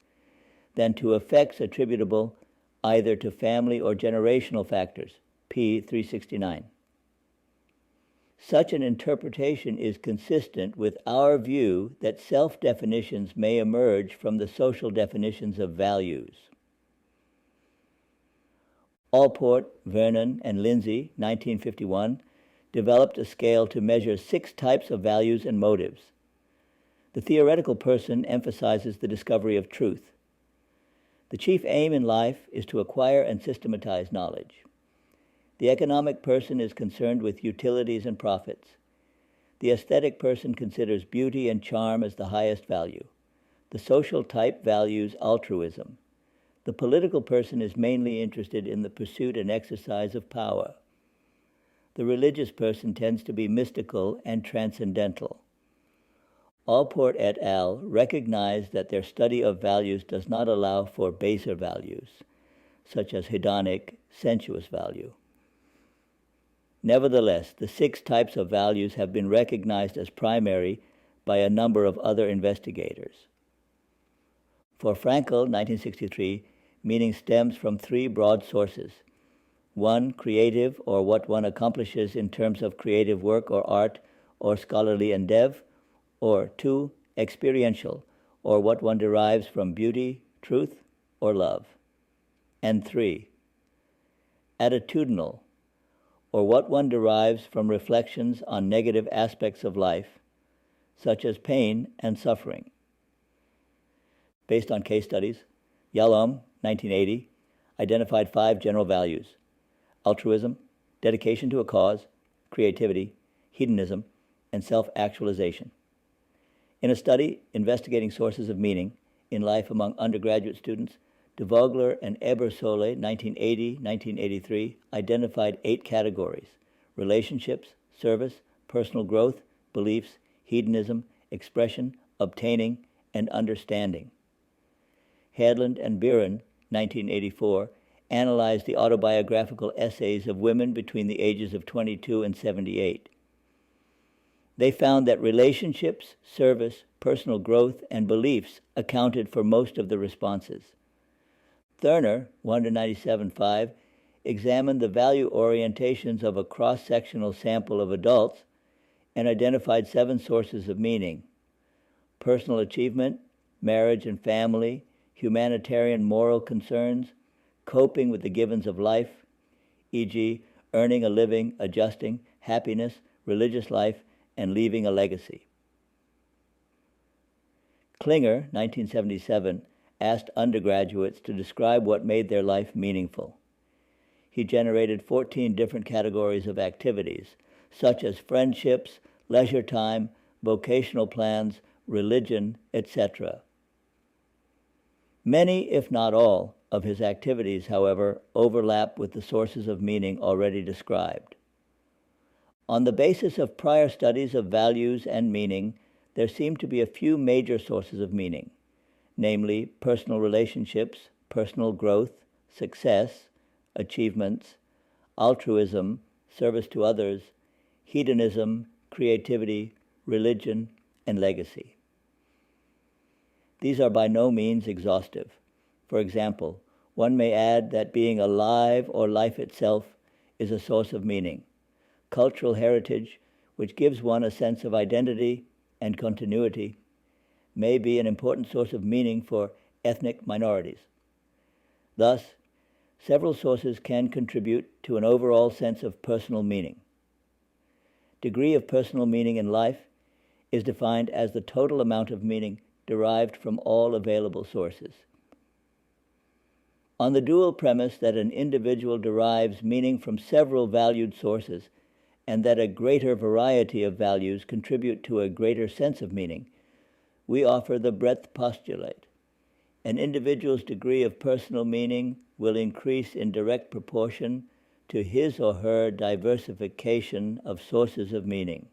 than to effects attributable either to family or generational factors, p. 369. Such an interpretation is consistent with our view that self-definitions may emerge from the social definitions of values. Allport, Vernon, and Lindsay, 1951, developed a scale to measure 6 types of values and motives. The theoretical person emphasizes the discovery of truth. The chief aim in life is to acquire and systematize knowledge. The economic person is concerned with utilities and profits. The aesthetic person considers beauty and charm as the highest value. The social type values altruism. The political person is mainly interested in the pursuit and exercise of power. The religious person tends to be mystical and transcendental. Allport et al. Recognized that their study of values does not allow for baser values, such as hedonic, sensuous value. Nevertheless, the 6 types of values have been recognized as primary by a number of other investigators. For Frankl, 1963, meaning stems from 3 broad sources. 1, creative, or what one accomplishes in terms of creative work or art or scholarly endeavor, or 2, experiential, or what one derives from beauty, truth, or love. And 3, attitudinal, or what one derives from reflections on negative aspects of life, such as pain and suffering. Based on case studies, Yalom, 1980, identified 5 general values: altruism, dedication to a cause, creativity, hedonism, and self-actualization. In a study investigating sources of meaning in life among undergraduate students, de Vogler and Ebersole, 1980-1983, identified 8 categories: relationships, service, personal growth, beliefs, hedonism, expression, obtaining, and understanding. Hedlund and Biren, 1984, analyzed the autobiographical essays of women between the ages of 22 and 78. They found that relationships, service, personal growth, and beliefs accounted for most of the responses. Thurner, 197.5, examined the value orientations of a cross-sectional sample of adults and identified 7 sources of meaning: personal achievement, marriage and family, humanitarian moral concerns, coping with the givens of life, e.g., earning a living, adjusting, happiness, religious life, and leaving a legacy. Klinger, 1977, asked undergraduates to describe what made their life meaningful. He generated 14 different categories of activities, such as friendships, leisure time, vocational plans, religion, etc. Many, if not all, of his activities, however, overlap with the sources of meaning already described. On the basis of prior studies of values and meaning, there seem to be a few major sources of meaning, namely personal relationships, personal growth, success, achievements, altruism, service to others, hedonism, creativity, religion, and legacy. These are by no means exhaustive. For example, one may add that being alive or life itself is a source of meaning. Cultural heritage, which gives one a sense of identity and continuity, may be an important source of meaning for ethnic minorities. Thus, several sources can contribute to an overall sense of personal meaning. Degree of personal meaning in life is defined as the total amount of meaning derived from all available sources. On the dual premise that an individual derives meaning from several valued sources and that a greater variety of values contribute to a greater sense of meaning, we offer the breadth postulate. An individual's degree of personal meaning will increase in direct proportion to his or her diversification of sources of meaning.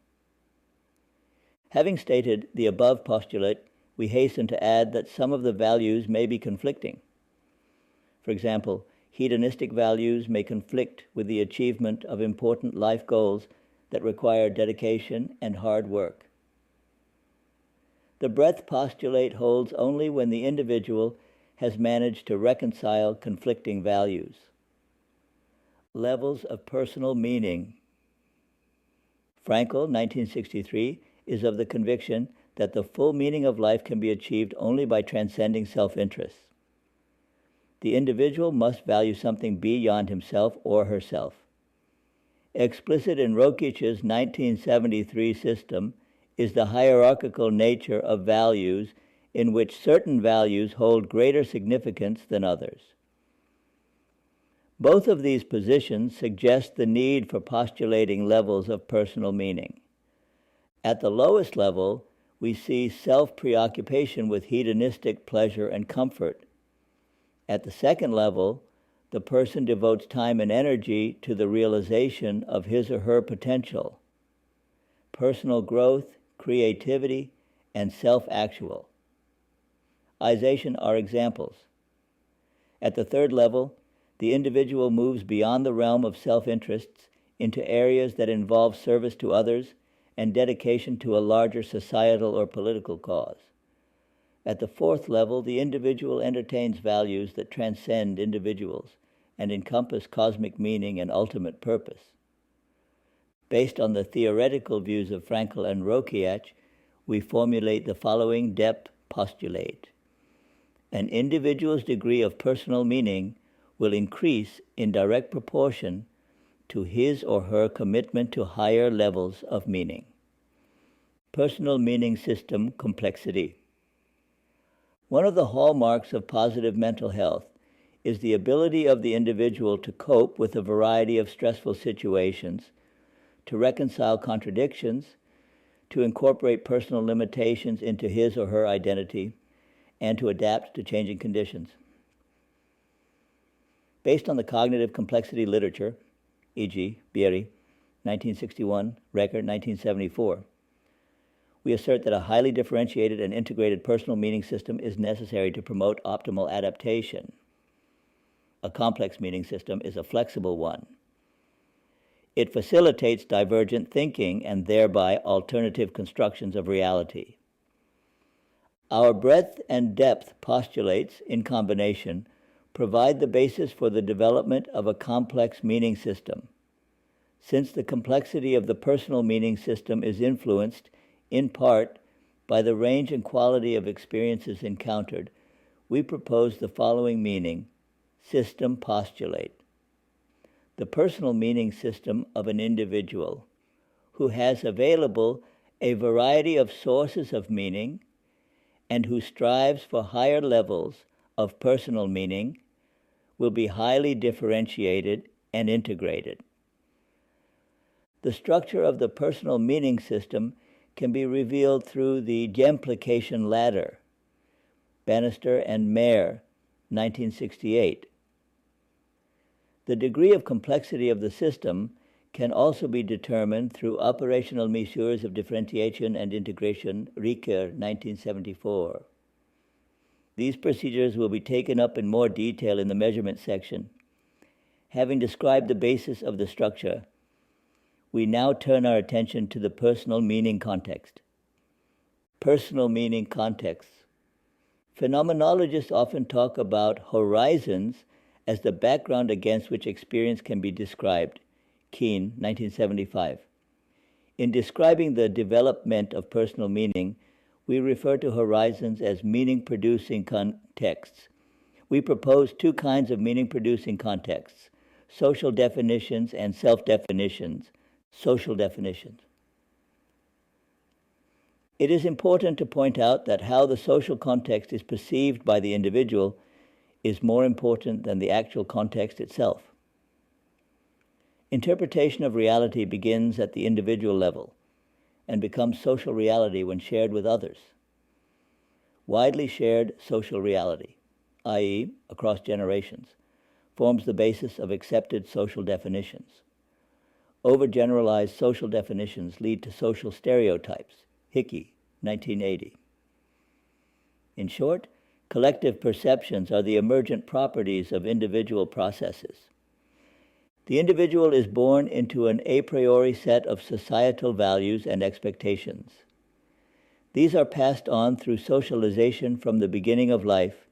Having stated the above postulate, we hasten to add that some of the values may be conflicting. For example, hedonistic values may conflict with the achievement of important life goals that require dedication and hard work. The breadth postulate holds only when the individual has managed to reconcile conflicting values. Levels of personal meaning. Frankl, 1963, is of the conviction that the full meaning of life can be achieved only by transcending self-interest. the individual must value something beyond himself or herself. Explicit in Reker's 1973 system is the hierarchical nature of values in which certain values hold greater significance than others. Both of these positions suggest the need for postulating levels of personal meaning. At the lowest level, we see self-preoccupation with hedonistic pleasure and comfort. At the second level, the person devotes time and energy to the realization of his or her potential, personal growth, creativity, and self-actual. Ization are examples. At the third level, the individual moves beyond the realm of self-interests into areas that involve service to others and dedication to a larger societal or political cause. At the fourth level, the individual entertains values that transcend individuals and encompass cosmic meaning and ultimate purpose. Based on the theoretical views of Frankl and Dr, we formulate the following depth postulate. An individual's degree of personal meaning will increase in direct proportion to his or her commitment to higher levels of meaning. Personal meaning system complexity. One of the hallmarks of positive mental health is the ability of the individual to cope with a variety of stressful situations, to reconcile contradictions, to incorporate personal limitations into his or her identity, and to adapt to changing conditions. Based on the cognitive complexity literature, e.g., Bieri, 1961, Reker, 1974, we assert that a highly differentiated and integrated personal meaning system is necessary to promote optimal adaptation. A complex meaning system is a flexible one. It facilitates divergent thinking and thereby alternative constructions of reality. Our breadth and depth postulates, in combination, provide the basis for the development of a complex meaning system. Since the complexity of the personal meaning system is influenced, in part, by the range and quality of experiences encountered, we propose the following meaning system postulate. The personal meaning system of an individual who has available a variety of sources of meaning and who strives for higher levels of personal meaning will be highly differentiated and integrated. The structure of the personal meaning system can be revealed through the gemplication ladder, Bannister and Mayer, 1968. The degree of complexity of the system can also be determined through operational measures of differentiation and integration, Reker, 1974. These procedures will be taken up in more detail in the measurement section. Having described the basis of the structure, we now turn our attention to the personal meaning context. Personal meaning contexts. Phenomenologists often talk about horizons as the background against which experience can be described. Keene, 1975. In describing the development of personal meaning, we refer to horizons as meaning-producing contexts. We propose two kinds of meaning-producing contexts, social definitions and self-definitions. Social definitions. It is important to point out that how the social context is perceived by the individual is more important than the actual context itself. Interpretation of reality begins at the individual level and becomes social reality when shared with others. Widely shared social reality, i.e., across generations, forms the basis of accepted social definitions. Overgeneralized social definitions lead to social stereotypes, Hickey, 1980. In short, collective perceptions are the emergent properties of individual processes. The individual is born into an a priori set of societal values and expectations. These are passed on through socialization from the beginning of life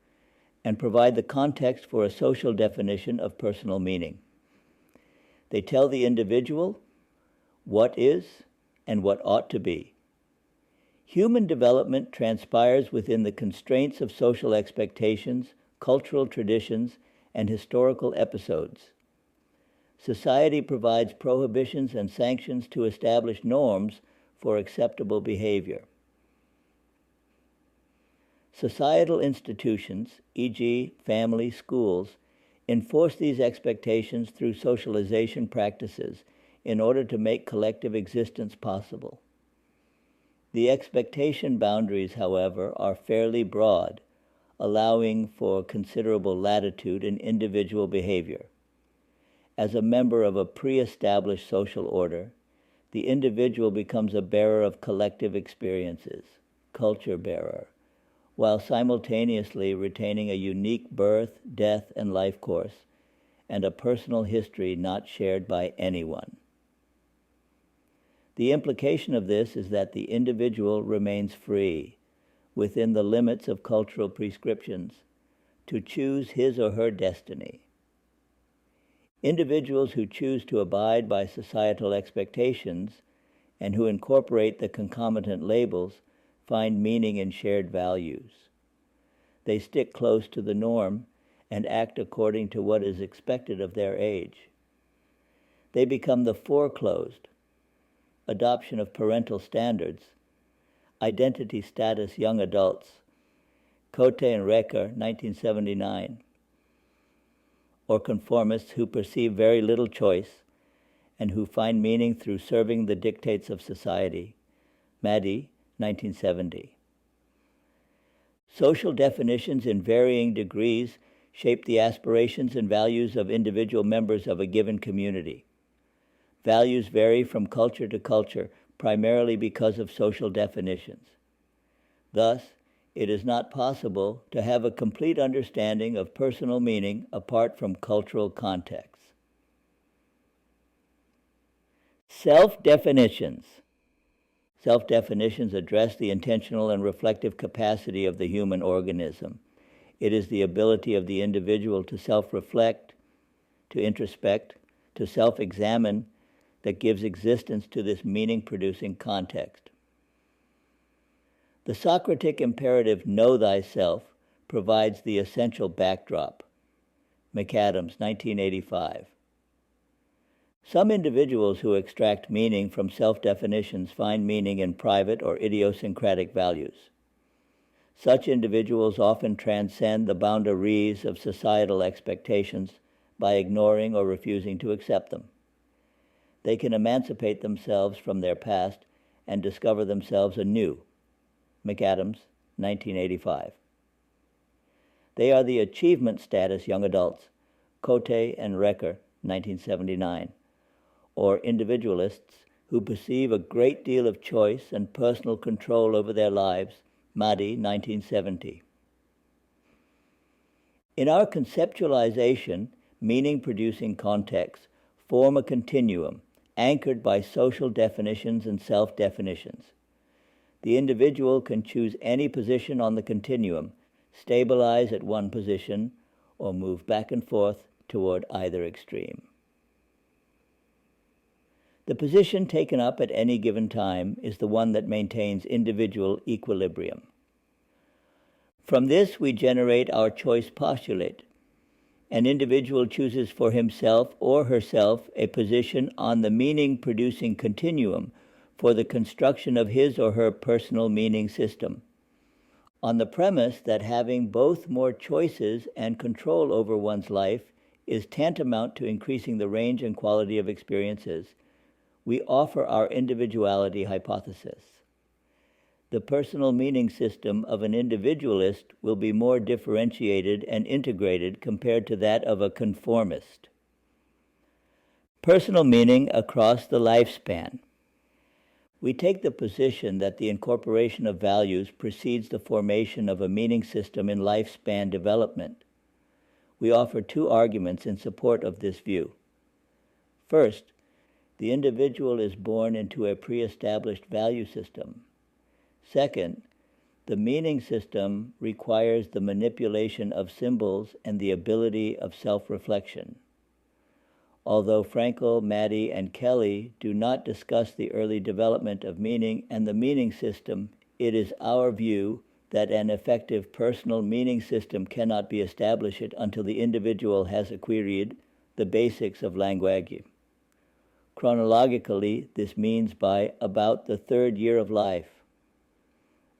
and provide the context for a social definition of personal meaning. They tell the individual what is and what ought to be. Human development transpires within the constraints of social expectations, cultural traditions, and historical episodes. Society provides prohibitions and sanctions to establish norms for acceptable behavior. Societal institutions, e.g., family, schools, enforce these expectations through socialization practices in order to make collective existence possible. The expectation boundaries, however, are fairly broad, allowing for considerable latitude in individual behavior. As a member of a pre-established social order, the individual becomes a bearer of collective experiences, culture bearer, while simultaneously retaining a unique birth, death, and life course, and a personal history not shared by anyone. The implication of this is that the individual remains free, within the limits of cultural prescriptions, to choose his or her destiny. Individuals who choose to abide by societal expectations and who incorporate the concomitant labels find meaning in shared values. They stick close to the norm and act according to what is expected of their age. They become the foreclosed, adoption of parental standards, identity status young adults, Cote and Reker, 1979, or conformists who perceive very little choice and who find meaning through serving the dictates of society, Maddie, 1970. Social definitions in varying degrees shape the aspirations and values of individual members of a given community. Values vary from culture to culture, primarily because of social definitions. Thus, it is not possible to have a complete understanding of personal meaning apart from cultural contexts. Self-definitions. Self-definitions address the intentional and reflective capacity of the human organism. It is the ability of the individual to self-reflect, to introspect, to self-examine that gives existence to this meaning-producing context. The Socratic imperative, know thyself, provides the essential backdrop. McAdams, 1985. Some individuals who extract meaning from self-definitions find meaning in private or idiosyncratic values. Such individuals often transcend the boundaries of societal expectations by ignoring or refusing to accept them. They can emancipate themselves from their past and discover themselves anew. McAdams, 1985. They are the achievement status young adults, Cote and Reker, 1979, or individualists who perceive a great deal of choice and personal control over their lives, Maddie, 1970. In our conceptualization, meaning-producing contexts form a continuum anchored by social definitions and self-definitions. The individual can choose any position on the continuum, stabilize at one position, or move back and forth toward either extreme. The position taken up at any given time is the one that maintains individual equilibrium. From this, we generate our choice postulate. An individual chooses for himself or herself a position on the meaning-producing continuum for the construction of his or her personal meaning system, on the premise that having both more choices and control over one's life is tantamount to increasing the range and quality of experiences. We offer our individuality hypothesis. The personal meaning system of an individualist will be more differentiated and integrated compared to that of a conformist. Personal meaning across the lifespan. We take the position that the incorporation of values precedes the formation of a meaning system in lifespan development. We offer two arguments in support of this view. First, the individual is born into a pre-established value system. Second, the meaning system requires the manipulation of symbols and the ability of self-reflection. Although Frankl, Maddie, and Kelly do not discuss the early development of meaning and the meaning system, it is our view that an effective personal meaning system cannot be established until the individual has acquired the basics of language. Chronologically, this means by about the 3rd year of life.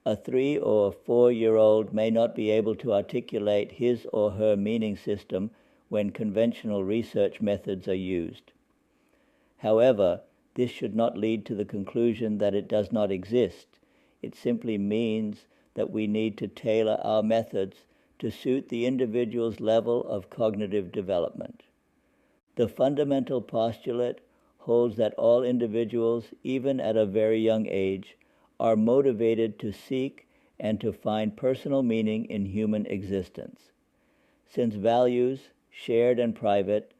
A 3 or 4-year-old may not be able to articulate his or her meaning system when conventional research methods are used. However, this should not lead to the conclusion that it does not exist. It simply means that we need to tailor our methods to suit the individual's level of cognitive development. The fundamental postulate holds that all individuals, even at a very young age, are motivated to seek and to find personal meaning in human existence. Since values, shared and private,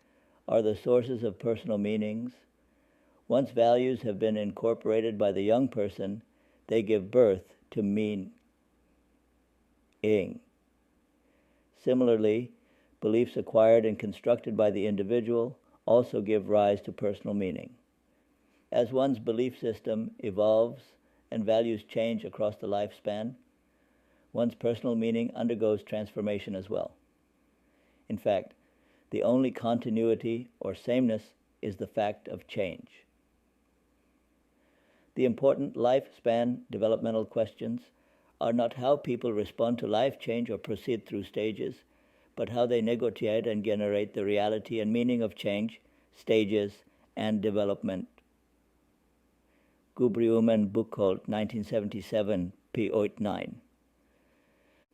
are the sources of personal meanings, once values have been incorporated by the young person, they give birth to meaning. Similarly, beliefs acquired and constructed by the individual also give rise to personal meaning. As one's belief system evolves and values change across the lifespan, one's personal meaning undergoes transformation as well. In fact, the only continuity or sameness is the fact of change. The important lifespan developmental questions are not how people respond to life change or proceed through stages, but how they negotiate and generate the reality and meaning of change, stages, and development. Gubrium and Buchholz, 1977, p. 9.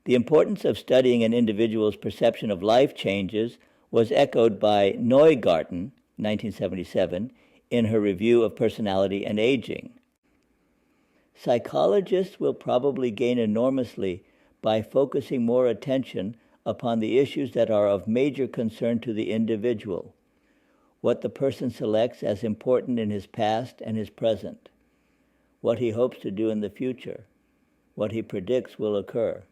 The importance of studying an individual's perception of life changes was echoed by Neugarten, 1977, in her review of personality and aging. Psychologists will probably gain enormously by focusing more attention upon the issues that are of major concern to the individual, what the person selects as important in his past and his present, what he hopes to do in the future, what he predicts will occur,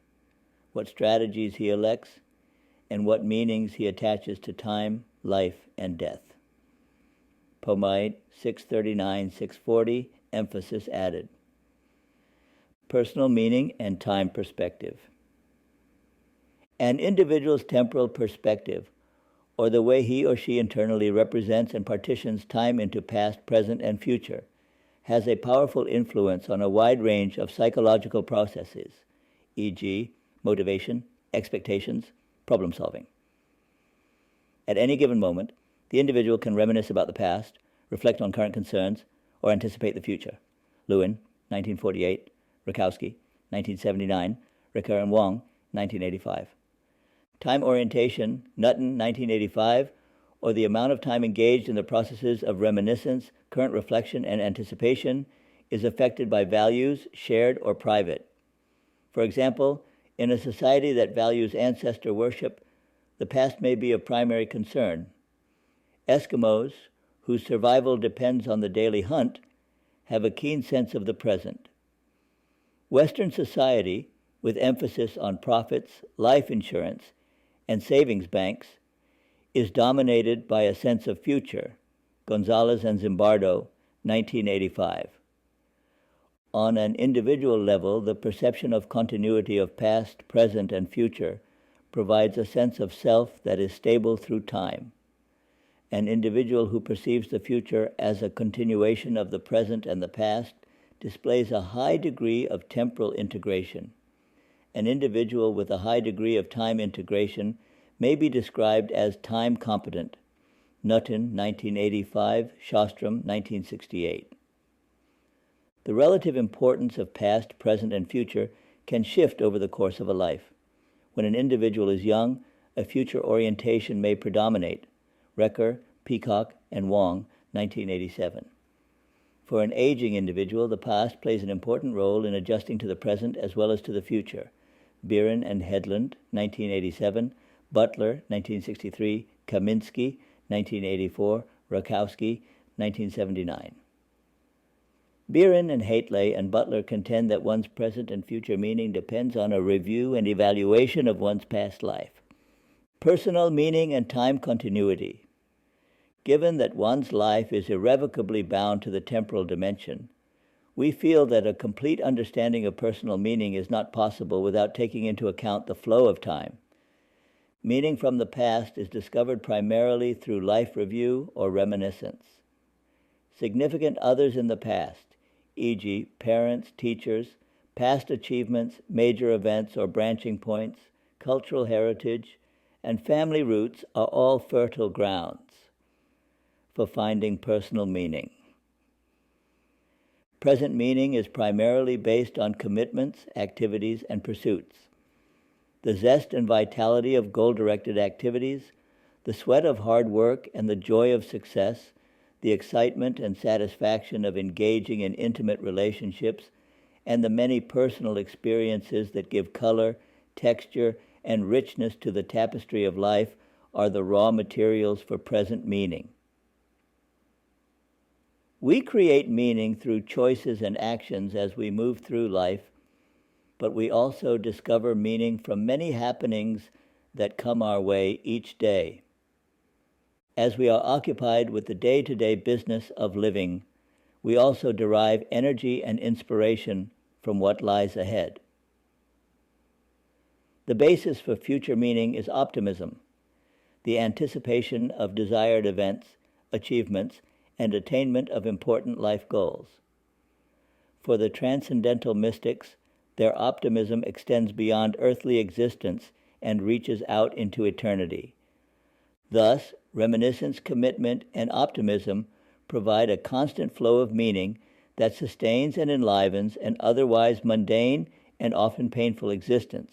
what strategies he elects, and what meanings he attaches to time, life, and death. Pomide 639-640, emphasis added. Personal meaning and time perspective. An individual's temporal perspective, or the way he or she internally represents and partitions time into past, present, and future, has a powerful influence on a wide range of psychological processes, e.g., motivation, expectations, problem solving. At any given moment, the individual can reminisce about the past, reflect on current concerns, or anticipate the future. Lewin, 1948, Rakowski, 1979, Reker and Wong, 1985. Time orientation, Nutten, 1985, or the amount of time engaged in the processes of reminiscence, current reflection, and anticipation is affected by values, shared or private. For example, in a society that values ancestor worship, the past may be a primary concern. Eskimos, whose survival depends on the daily hunt, have a keen sense of the present. Western society, with emphasis on profits, life insurance, and savings banks, is dominated by a sense of future. Gonzalez and Zimbardo, 1985. On an individual level, the perception of continuity of past, present, and future provides a sense of self that is stable through time. An individual who perceives the future as a continuation of the present and the past displays a high degree of temporal integration. An individual with a high degree of time integration may be described as time competent. Nutten, 1985, Shostrom, 1968. The relative importance of past, present, and future can shift over the course of a life. When an individual is young, a future orientation may predominate. Reker, Peacock, and Wong, 1987. For an aging individual, the past plays an important role in adjusting to the present as well as to the future. Biren and Hedlund, 1987, Butler, 1963, Kaminsky, 1984, Rakowski, 1979. Biren and Haitley and Butler contend that one's present and future meaning depends on a review and evaluation of one's past life. Personal meaning and time continuity. Given that one's life is irrevocably bound to the temporal dimension, We feel that a complete understanding of personal meaning is not possible without taking into account the flow of time. Meaning from the past is discovered primarily through life review or reminiscence. Significant others in the past, e.g., parents, teachers, past achievements, major events or branching points, cultural heritage, and family roots are all fertile grounds for finding personal meaning. Present meaning is primarily based on commitments, activities, and pursuits. The zest and vitality of goal-directed activities, the sweat of hard work and the joy of success, the excitement and satisfaction of engaging in intimate relationships, and the many personal experiences that give color, texture, and richness to the tapestry of life are the raw materials for present meaning. We create meaning through choices and actions as we move through life, but we also discover meaning from many happenings that come our way each day. As we are occupied with the day-to-day business of living, we also derive energy and inspiration from what lies ahead. The basis for future meaning is optimism, the anticipation of desired events, achievements, and attainment of important life goals. For the transcendental mystics, their optimism extends beyond earthly existence and reaches out into eternity. Thus, reminiscence, commitment, and optimism provide a constant flow of meaning that sustains and enlivens an otherwise mundane and often painful existence.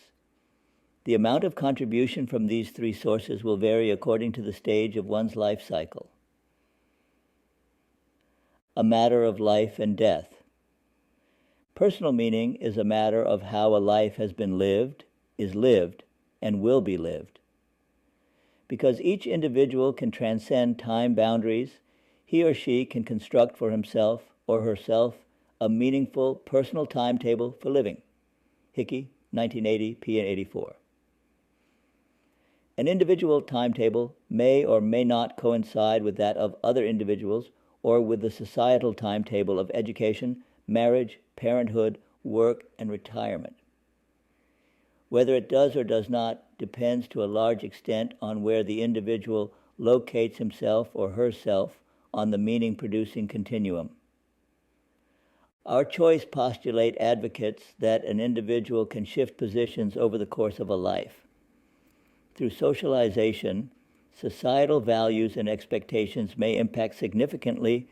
The amount of contribution from these three sources will vary according to the stage of one's life cycle. A matter of life and death. Personal meaning is a matter of how a life has been lived, is lived, and will be lived. Because each individual can transcend time boundaries, he or she can construct for himself or herself a meaningful personal timetable for living. Hickey, 1980, p. 84. An individual timetable may or may not coincide with that of other individuals or with the societal timetable of education, marriage, parenthood, work, and retirement. Whether it does or does not depends to a large extent on where the individual locates himself or herself on the meaning-producing continuum. Our choice postulate advocates that an individual can shift positions over the course of a life. Through socialization, societal values and expectations may impact significantly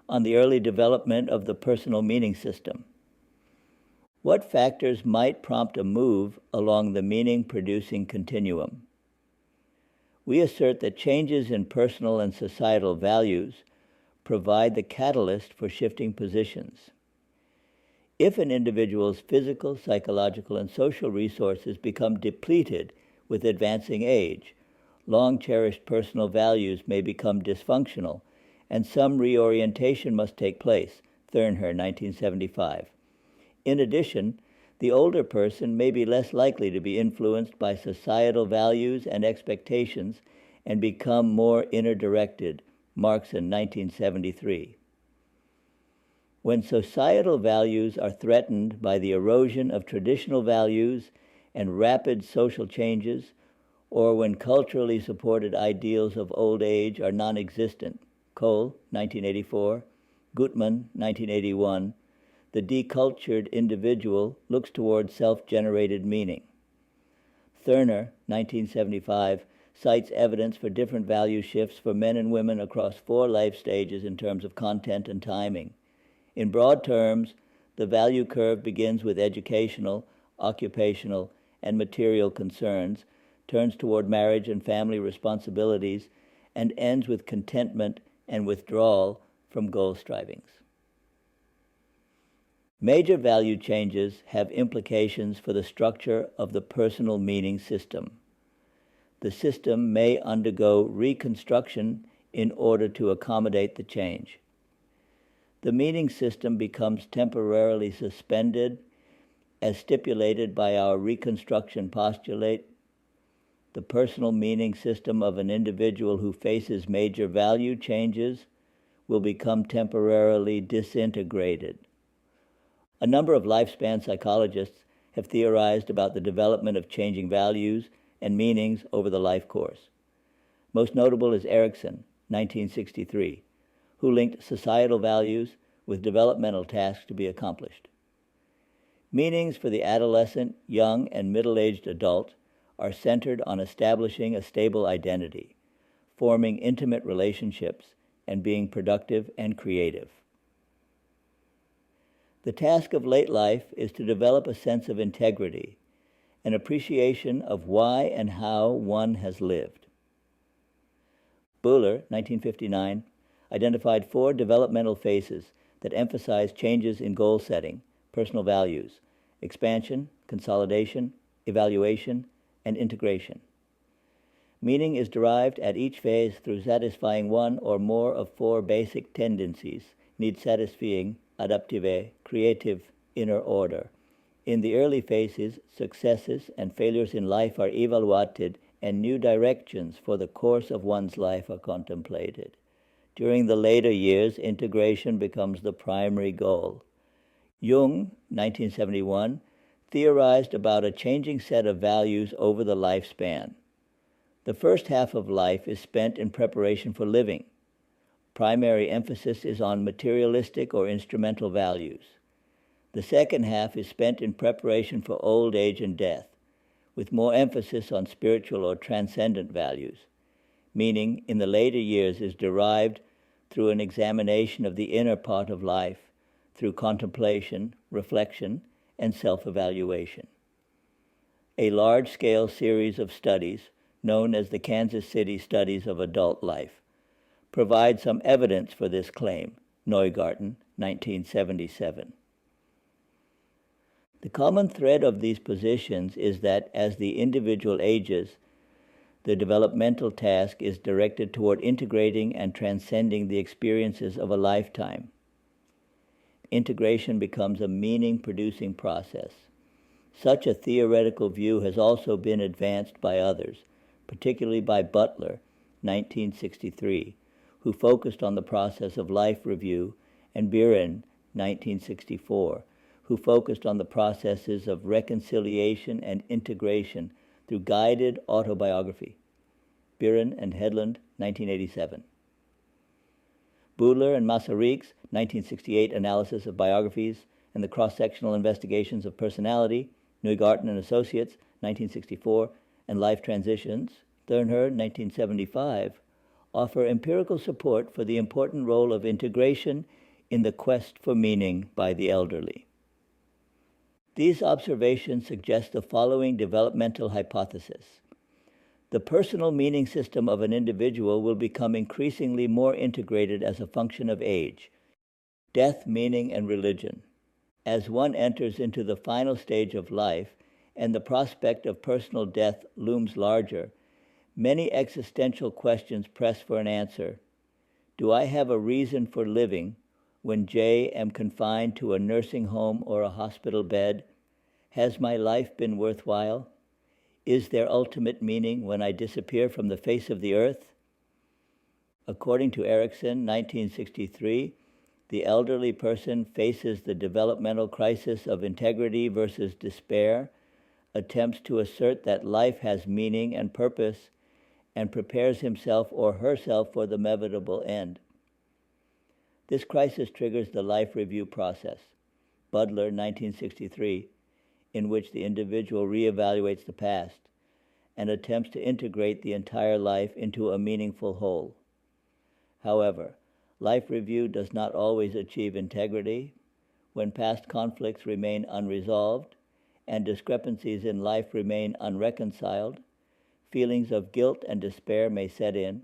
on the early development of the personal meaning system. What factors might prompt a move along the meaning-producing continuum? We assert that changes in personal and societal values provide the catalyst for shifting positions. If an individual's physical, psychological, and social resources become depleted with advancing age, long-cherished personal values may become dysfunctional, and some reorientation must take place. Thurnher, 1975. In addition, the older person may be less likely to be influenced by societal values and expectations and become more inner-directed. Markson, 1973. When societal values are threatened by the erosion of traditional values and rapid social changes, or when culturally supported ideals of old age are non-existent, Cole, 1984, Gutmann, 1981, the decultured individual looks toward self-generated meaning. Thurnher, 1975, cites evidence for different value shifts for men and women across 4 life stages in terms of content and timing. In broad terms, the value curve begins with educational, occupational, and material concerns, turns toward marriage and family responsibilities, and ends with contentment and withdrawal from goal strivings. Major value changes have implications for the structure of the personal meaning system. The system may undergo reconstruction in order to accommodate the change. The meaning system becomes temporarily suspended as stipulated by our reconstruction postulate. The personal meaning system of an individual who faces major value changes will become temporarily disintegrated. A number of lifespan psychologists have theorized about the development of changing values and meanings over the life course. Most notable is Erikson, 1963, who linked societal values with developmental tasks to be accomplished. Meanings for the adolescent, young, and middle-aged adult are centered on establishing a stable identity, forming intimate relationships, and being productive and creative. The task of late life is to develop a sense of integrity, an appreciation of why and how one has lived. Buhler, 1959, identified 4 developmental phases that emphasize changes in goal setting, personal values, expansion, consolidation, evaluation, and integration. Meaning is derived at each phase through satisfying one or more of 4 basic tendencies, need satisfying, adaptive, creative, inner order. In the early phases, successes and failures in life are evaluated and new directions for the course of one's life are contemplated. During the later years, integration becomes the primary goal. Jung, 1971, theorized about a changing set of values over the lifespan. The first half of life is spent in preparation for living. Primary emphasis is on materialistic or instrumental values. The second half is spent in preparation for old age and death, with more emphasis on spiritual or transcendent values. Meaning, in the later years, is derived through an examination of the inner part of life, through contemplation, reflection, and self-evaluation. A large-scale series of studies, known as the Kansas City Studies of Adult Life, provide some evidence for this claim, Neugarten, 1977. The common thread of these positions is that as the individual ages, the developmental task is directed toward integrating and transcending the experiences of a lifetime. Integration becomes a meaning-producing process. Such a theoretical view has also been advanced by others, particularly by Butler, 1963, who focused on the process of life review, and Buren, 1964, who focused on the processes of reconciliation and integration through guided autobiography. Buren and Hedlund, 1987. Buhler and Masaryks, 1968, analysis of biographies and the cross-sectional investigations of personality, Neugarten and Associates, 1964, and Life Transitions, Thurnher, 1975, offer empirical support for the important role of integration in the quest for meaning by the elderly. These observations suggest the following developmental hypothesis. The personal meaning system of an individual will become increasingly more integrated as a function of age, death, meaning, and religion. As one enters into the final stage of life and the prospect of personal death looms larger, many existential questions press for an answer. Do I have a reason for living when J am confined to a nursing home or a hospital bed? Has my life been worthwhile? Is there ultimate meaning when I disappear from the face of the earth? According to Erikson, 1963, the elderly person faces the developmental crisis of integrity versus despair, attempts to assert that life has meaning and purpose, and prepares himself or herself for the inevitable end. This crisis triggers the life review process, Butler, 1963, in which the individual reevaluates the past and attempts to integrate the entire life into a meaningful whole. However, life review does not always achieve integrity. When past conflicts remain unresolved and discrepancies in life remain unreconciled, feelings of guilt and despair may set in.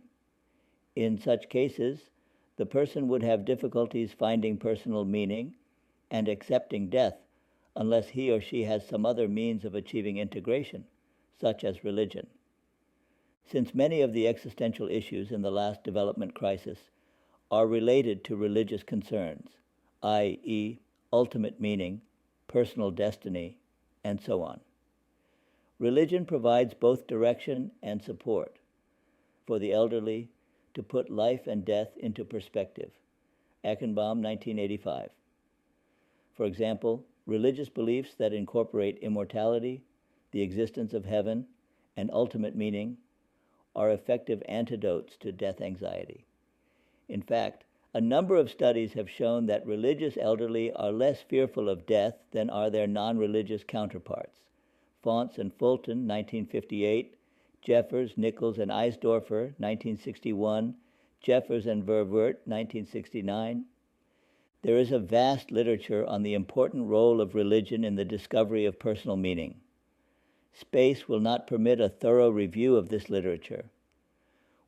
In such cases, the person would have difficulties finding personal meaning and accepting death unless he or she has some other means of achieving integration, such as religion. Since many of the existential issues in the last development crisis are related to religious concerns, i.e., ultimate meaning, personal destiny, and so on. Religion provides both direction and support for the elderly to put life and death into perspective. Achenbaum, 1985. For example, religious beliefs that incorporate immortality, the existence of heaven, and ultimate meaning are effective antidotes to death anxiety. In fact, a number of studies have shown that religious elderly are less fearful of death than are their non-religious counterparts. Faunce and Fulton, 1958, Jeffers, Nichols, and Eisdorfer, 1961, Jeffers and Verwert, 1969. There is a vast literature on the important role of religion in the discovery of personal meaning. Space will not permit a thorough review of this literature.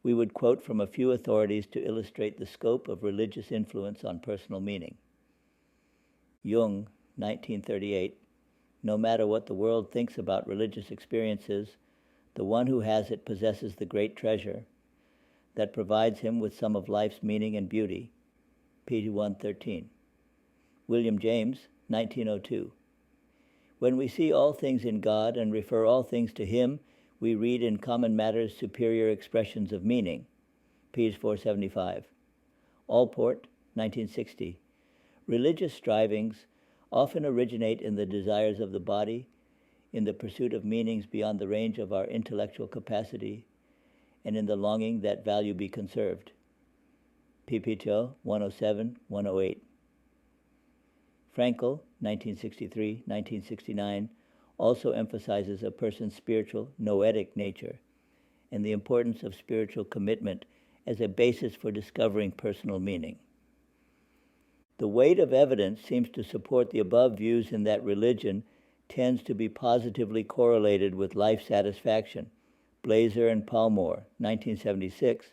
We would quote from a few authorities to illustrate the scope of religious influence on personal meaning. Jung, 1938, no matter what the world thinks about religious experiences, the one who has it possesses the great treasure that provides him with some of life's meaning and beauty. P. 113. William James, 1902. When we see all things in God and refer all things to Him, we read in common matters superior expressions of meaning. Page 475. Allport, 1960. Religious strivings often originate in the desires of the body, in the pursuit of meanings beyond the range of our intellectual capacity, and in the longing that value be conserved. PPTO 107, 108. Frankl, 1963-1969, also emphasizes a person's spiritual, noetic nature and the importance of spiritual commitment as a basis for discovering personal meaning. The weight of evidence seems to support the above views in that religion tends to be positively correlated with life satisfaction. Blazer and Palmore, 1976,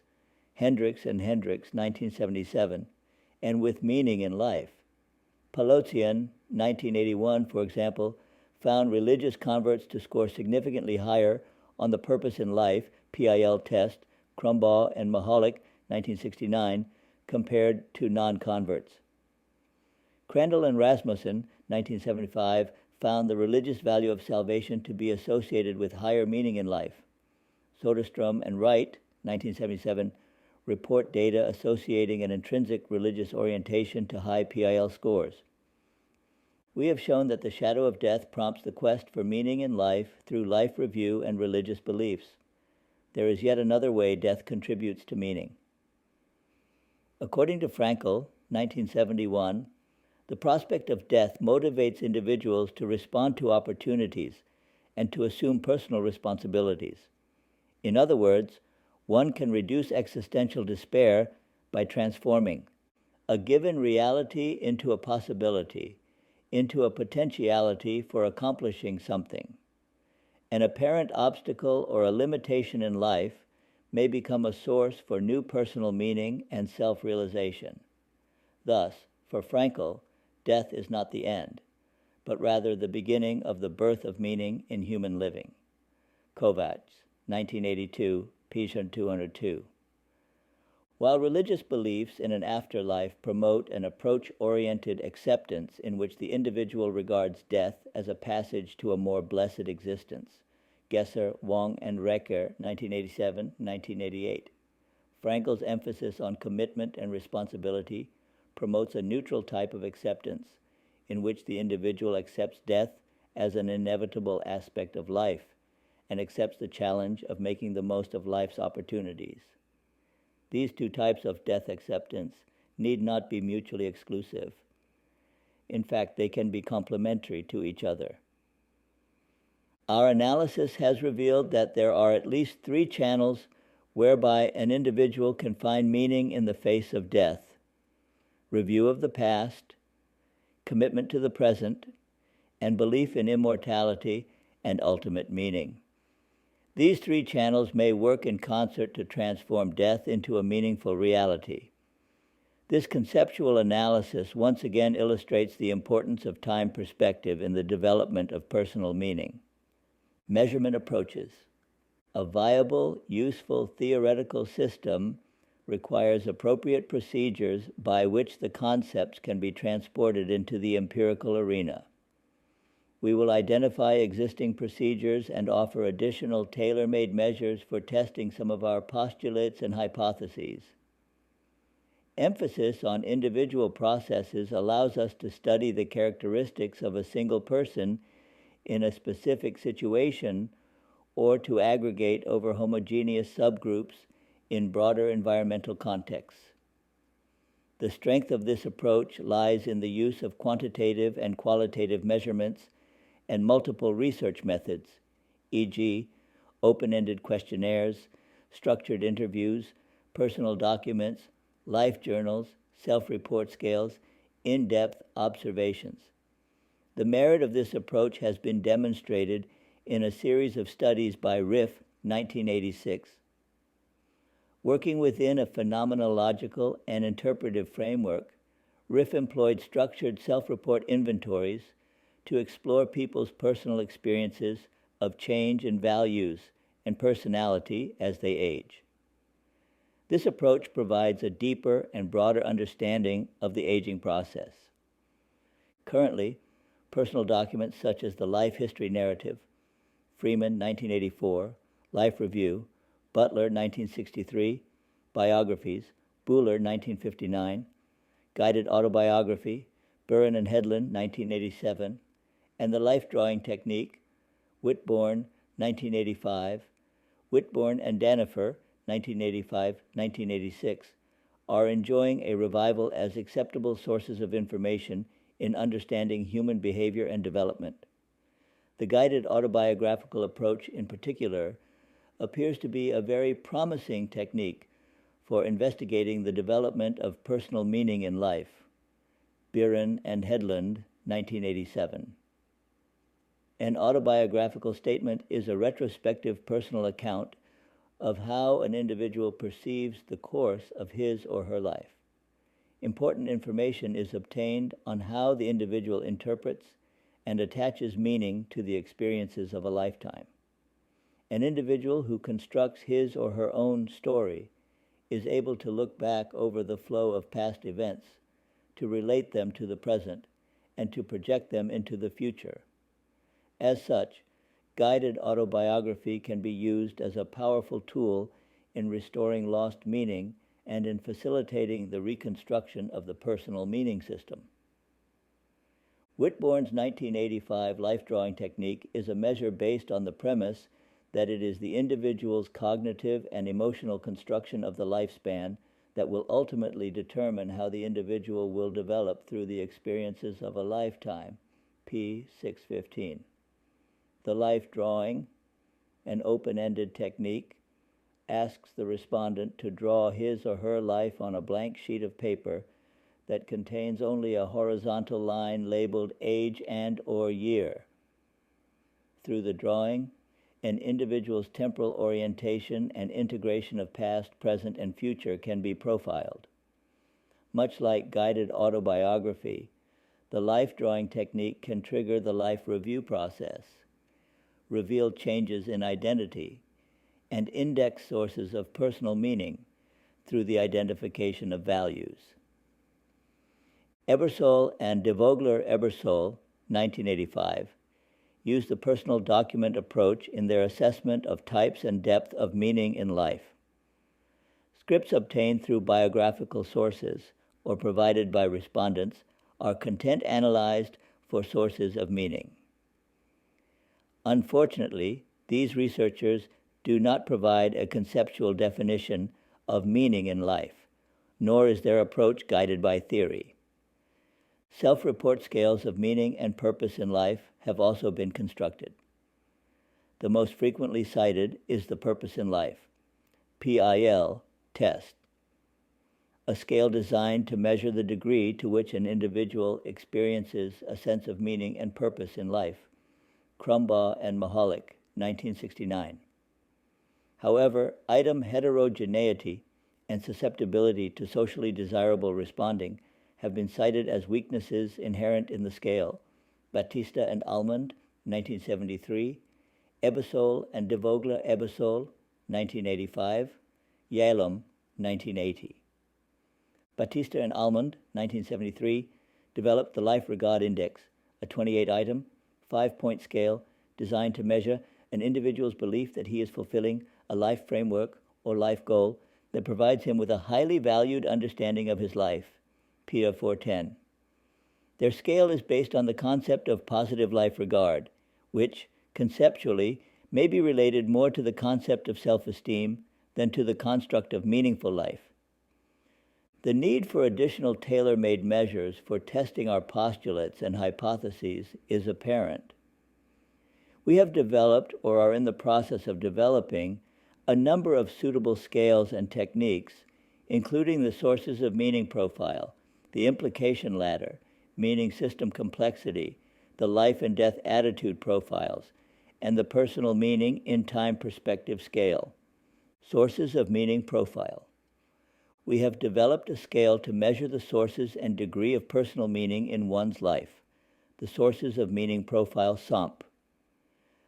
Hendricks and Hendricks, 1977, and with meaning in life. Palotian, 1981, for example, found religious converts to score significantly higher on the Purpose in Life, PIL test, Crumbaugh and Mahalik, 1969, compared to non-converts. Crandall and Rasmussen, 1975, found the religious value of salvation to be associated with higher meaning in life. Soderstrom and Wright, 1977, report data associating an intrinsic religious orientation to high PIL scores. We have shown that the shadow of death prompts the quest for meaning in life through life review and religious beliefs. There is yet another way death contributes to meaning. According to Frankl, 1971, the prospect of death motivates individuals to respond to opportunities and to assume personal responsibilities. In other words, one can reduce existential despair by transforming a given reality into a possibility, into a potentiality for accomplishing something. An apparent obstacle or a limitation in life may become a source for new personal meaning and self-realization. Thus, for Frankl, death is not the end, but rather the beginning of the birth of meaning in human living. Kovacs, 1982, page 202. While religious beliefs in an afterlife promote an approach-oriented acceptance in which the individual regards death as a passage to a more blessed existence, Gesser, Wong, and Reker, 1987-1988. Frankl's emphasis on commitment and responsibility promotes a neutral type of acceptance in which the individual accepts death as an inevitable aspect of life and accepts the challenge of making the most of life's opportunities. These two types of death acceptance need not be mutually exclusive. In fact, they can be complementary to each other. Our analysis has revealed that there are at least 3 channels whereby an individual can find meaning in the face of death: review of the past, commitment to the present, and belief in immortality and ultimate meaning. These 3 channels may work in concert to transform death into a meaningful reality. This conceptual analysis once again illustrates the importance of time perspective in the development of personal meaning. Measurement approaches. A viable, useful theoretical system requires appropriate procedures by which the concepts can be transported into the empirical arena. We will identify existing procedures and offer additional tailor-made measures for testing some of our postulates and hypotheses. Emphasis on individual processes allows us to study the characteristics of a single person in a specific situation or to aggregate over homogeneous subgroups in broader environmental contexts. The strength of this approach lies in the use of quantitative and qualitative measurements and multiple research methods, e.g., open-ended questionnaires, structured interviews, personal documents, life journals, self-report scales, in-depth observations. The merit of this approach has been demonstrated in a series of studies by Riff, 1986. Working within a phenomenological and interpretive framework, Riff employed structured self-report inventories to explore people's personal experiences of change in values and personality as they age. This approach provides a deeper and broader understanding of the aging process. Currently, personal documents such as the Life History Narrative, Freeman, 1984, Life Review, Butler, 1963, Biographies, Buhler, 1959, Guided Autobiography, Buren and Hedlund, 1987, and the Life Drawing Technique, Whitbourne, 1985, Whitbourne and Danifer, 1985-1986, are enjoying a revival as acceptable sources of information in understanding human behavior and development. The guided autobiographical approach in particular appears to be a very promising technique for investigating the development of personal meaning in life. Buren and Hedlund, 1987. An autobiographical statement is a retrospective personal account of how an individual perceives the course of his or her life. Important information is obtained on how the individual interprets and attaches meaning to the experiences of a lifetime. An individual who constructs his or her own story is able to look back over the flow of past events, to relate them to the present, and to project them into the future. As such, guided autobiography can be used as a powerful tool in restoring lost meaning and in facilitating the reconstruction of the personal meaning system. Whitbourne's 1985 life drawing technique is a measure based on the premise that it is the individual's cognitive and emotional construction of the lifespan that will ultimately determine how the individual will develop through the experiences of a lifetime, p. 615. The life drawing, an open-ended technique, asks the respondent to draw his or her life on a blank sheet of paper that contains only a horizontal line labeled age and/or year. Through the drawing, an individual's temporal orientation and integration of past, present, and future can be profiled. Much like guided autobiography, the life drawing technique can trigger the life review process, reveal changes in identity, and index sources of personal meaning through the identification of values. Ebersole and de Vogler-Ebersole, 1985, used the personal document approach in their assessment of types and depth of meaning in life. Scripts obtained through biographical sources or provided by respondents are content analyzed for sources of meaning. Unfortunately, these researchers do not provide a conceptual definition of meaning in life, nor is their approach guided by theory. Self-report scales of meaning and purpose in life have also been constructed. The most frequently cited is the Purpose in Life, PIL, test, a scale designed to measure the degree to which an individual experiences a sense of meaning and purpose in life, Crumbaugh and Mahalik, 1969. However, item heterogeneity and susceptibility to socially desirable responding have been cited as weaknesses inherent in the scale, Batista and Almond, 1973, Ebersole and de Vogler-Ebersole, 1985, Yalom, 1980. Batista and Almond, 1973, developed the Life Regard Index, a 28-item, 5-point scale designed to measure an individual's belief that he is fulfilling a life framework or life goal that provides him with a highly valued understanding of his life, PIA 410. Their scale is based on the concept of positive life regard, which, conceptually, may be related more to the concept of self-esteem than to the construct of meaningful life. The need for additional tailor-made measures for testing our postulates and hypotheses is apparent. We have developed, or are in the process of developing, a number of suitable scales and techniques, including the sources of meaning profile, the implication ladder, meaning system complexity, the life and death attitude profiles, and the personal meaning in time perspective scale. Sources of meaning profile. We have developed a scale to measure the sources and degree of personal meaning in one's life, the sources of meaning profile SOMP.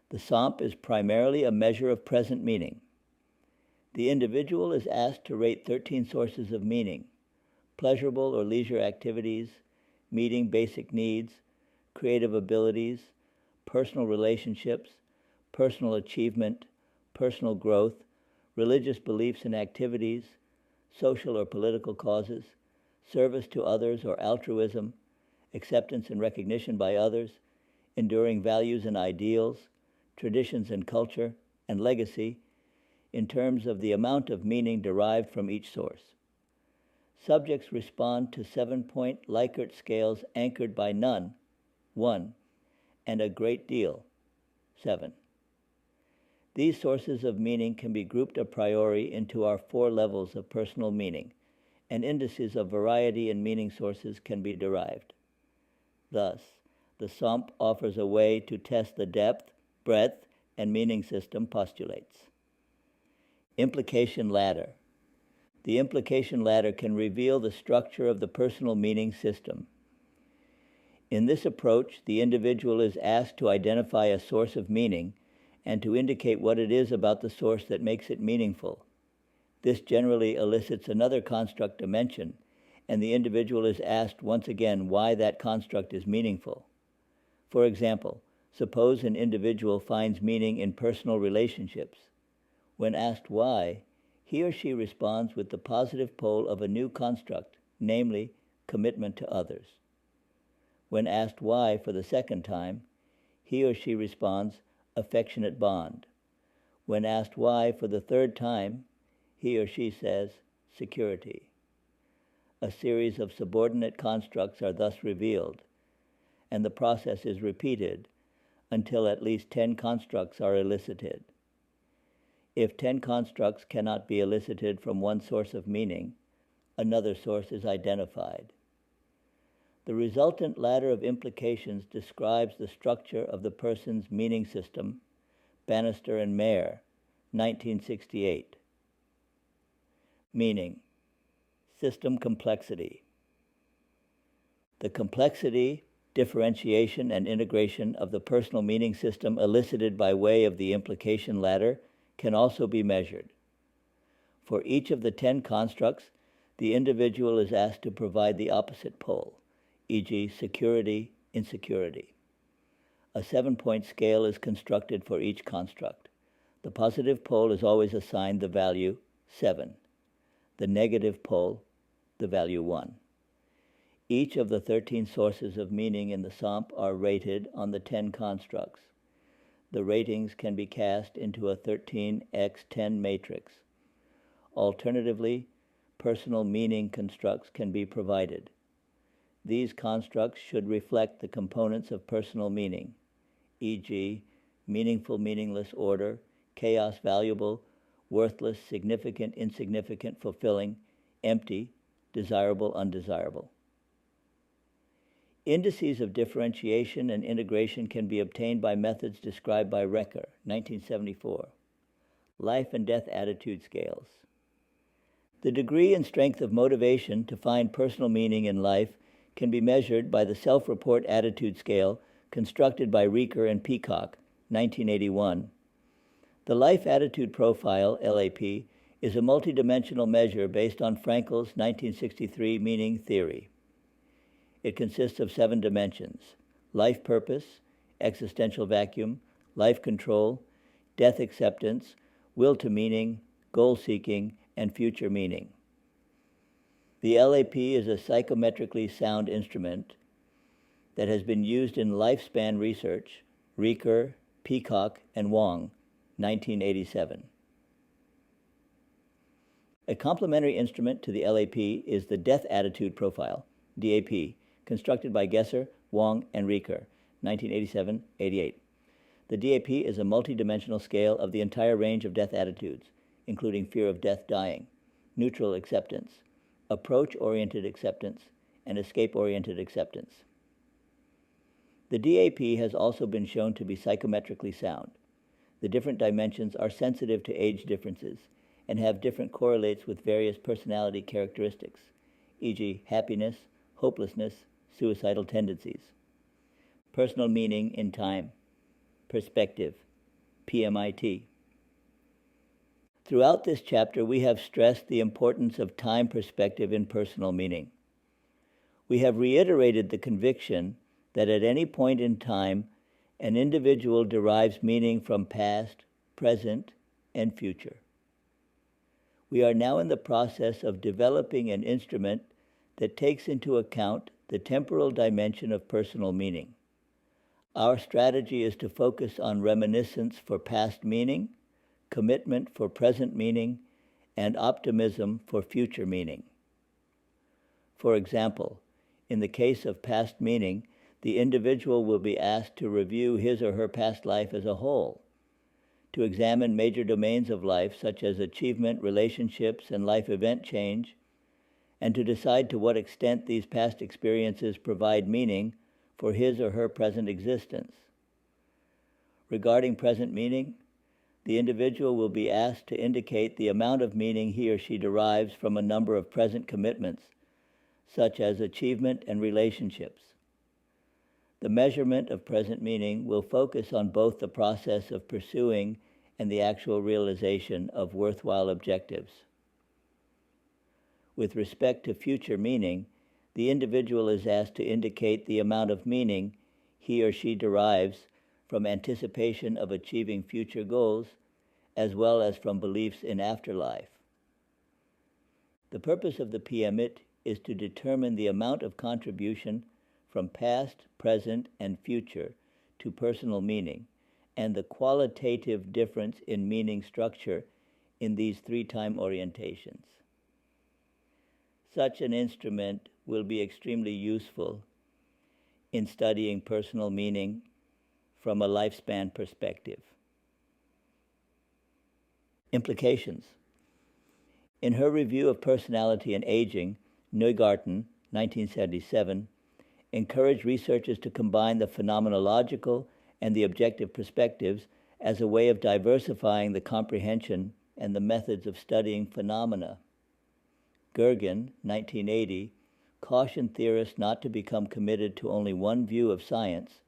The SOMP is primarily a measure of present meaning. The individual is asked to rate 13 sources of meaning: pleasurable or leisure activities, meeting basic needs, creative abilities, personal relationships, personal achievement, personal growth, religious beliefs and activities, social or political causes, service to others or altruism, acceptance and recognition by others, enduring values and ideals, traditions and culture, and legacy, in terms of the amount of meaning derived from each source. Subjects respond to 7-point Likert scales anchored by none, 1, and a great deal, 7. These sources of meaning can be grouped a priori into our 4 levels of personal meaning, and indices of variety in meaning sources can be derived. Thus, the SOMP offers a way to test the depth, breadth, and meaning system postulates. Implication ladder. The implication ladder can reveal the structure of the personal meaning system. In this approach, the individual is asked to identify a source of meaning and to indicate what it is about the source that makes it meaningful. This generally elicits another construct dimension, and the individual is asked once again why that construct is meaningful. For example, suppose an individual finds meaning in personal relationships. When asked why, he or she responds with the positive pole of a new construct, namely, commitment to others. When asked why for the second time, he or she responds, affectionate bond. When asked why for the third time, he or she says, security. A series of subordinate constructs are thus revealed, and the process is repeated until at least 10 constructs are elicited. If 10 constructs cannot be elicited from one source of meaning, another source is identified. The resultant ladder of implications describes the structure of the person's meaning system, Bannister and Mayer, 1968. Meaning, system complexity. The complexity, differentiation, and integration of the personal meaning system elicited by way of the implication ladder can also be measured. For each of the 10 constructs, the individual is asked to provide the opposite pole, e.g., security, insecurity. A 7-point scale is constructed for each construct. The positive pole is always assigned the value 7. The negative pole, the value 1. Each of the 13 sources of meaning in the SOMP are rated on the 10 constructs. The ratings can be cast into a 13x10 matrix. Alternatively, personal meaning constructs can be provided. These constructs should reflect the components of personal meaning, e.g., meaningful, meaningless, order, chaos, valuable, worthless, significant, insignificant, fulfilling, empty, desirable, undesirable. Indices of differentiation and integration can be obtained by methods described by Reker, 1974. Life and death attitude scales. The degree and strength of motivation to find personal meaning in life can be measured by the self-report attitude scale constructed by Reker and Peacock, 1981. The Life Attitude Profile, LAP, is a multidimensional measure based on Frankl's 1963 meaning theory. It consists of 7 dimensions: life purpose, existential vacuum, life control, death acceptance, will to meaning, goal seeking, and future meaning. The LAP is a psychometrically sound instrument that has been used in lifespan research, Reker, Peacock, and Wong, 1987. A complementary instrument to the LAP is the Death Attitude Profile, DAP, constructed by Gesser, Wong, and Reker, 1987-88. The DAP is a multidimensional scale of the entire range of death attitudes, including fear of death dying, neutral acceptance, approach-oriented acceptance, and escape-oriented acceptance. The DAP has also been shown to be psychometrically sound. The different dimensions are sensitive to age differences and have different correlates with various personality characteristics, e.g. happiness, hopelessness, suicidal tendencies. Personal meaning in time, perspective, PMIT. Throughout this chapter, we have stressed the importance of time perspective in personal meaning. We have reiterated the conviction that at any point in time, an individual derives meaning from past, present, and future. We are now in the process of developing an instrument that takes into account the temporal dimension of personal meaning. Our strategy is to focus on reminiscence for past meaning, commitment for present meaning, and optimism for future meaning. For example, in the case of past meaning, the individual will be asked to review his or her past life as a whole, to examine major domains of life such as achievement, relationships, and life event change, and to decide to what extent these past experiences provide meaning for his or her present existence. Regarding present meaning, the individual will be asked to indicate the amount of meaning he or she derives from a number of present commitments, such as achievement and relationships. The measurement of present meaning will focus on both the process of pursuing and the actual realization of worthwhile objectives. With respect to future meaning, the individual is asked to indicate the amount of meaning he or she derives from anticipation of achieving future goals, as well as from beliefs in afterlife. The purpose of the PMIT is to determine the amount of contribution from past, present, and future to personal meaning, and the qualitative difference in meaning structure in these three time orientations. Such an instrument will be extremely useful in studying personal meaning from a lifespan perspective. Implications. In her review of personality and aging, Neugarten, 1977, encouraged researchers to combine the phenomenological and the objective perspectives as a way of diversifying the comprehension and the methods of studying phenomena. Gergen, 1980, cautioned theorists not to become committed to only one view of science,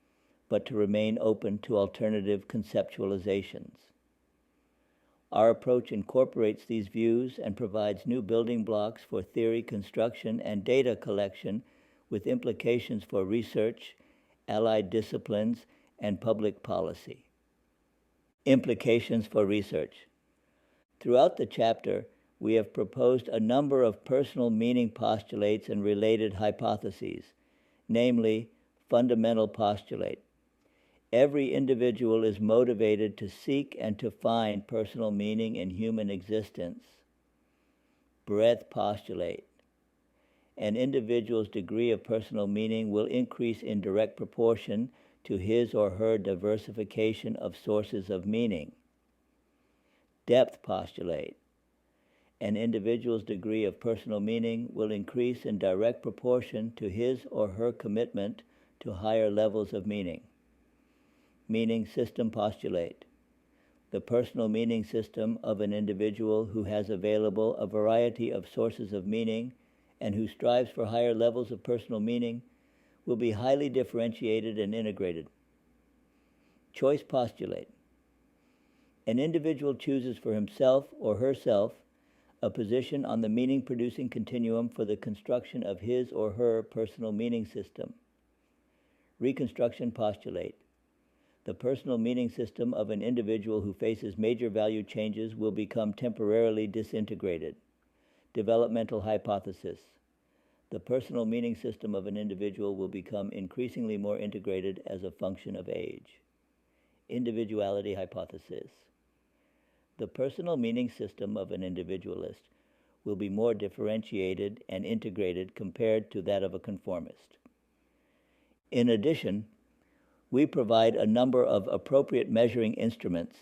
but to remain open to alternative conceptualizations. Our approach incorporates these views and provides new building blocks for theory construction and data collection with implications for research, allied disciplines, and public policy. Implications for research. Throughout the chapter, we have proposed a number of personal meaning postulates and related hypotheses, namely, fundamental postulate. Every individual is motivated to seek and to find personal meaning in human existence. Breadth postulate. An individual's degree of personal meaning will increase in direct proportion to his or her diversification of sources of meaning. Depth postulate. An individual's degree of personal meaning will increase in direct proportion to his or her commitment to higher levels of meaning. Meaning system postulate. The personal meaning system of an individual who has available a variety of sources of meaning and who strives for higher levels of personal meaning will be highly differentiated and integrated. Choice postulate. An individual chooses for himself or herself a position on the meaning-producing continuum for the construction of his or her personal meaning system. Reconstruction postulate. The personal meaning system of an individual who faces major value changes will become temporarily disintegrated. Developmental hypothesis. The personal meaning system of an individual will become increasingly more integrated as a function of age. Individuality hypothesis. The personal meaning system of an individualist will be more differentiated and integrated compared to that of a conformist. In addition, we provide a number of appropriate measuring instruments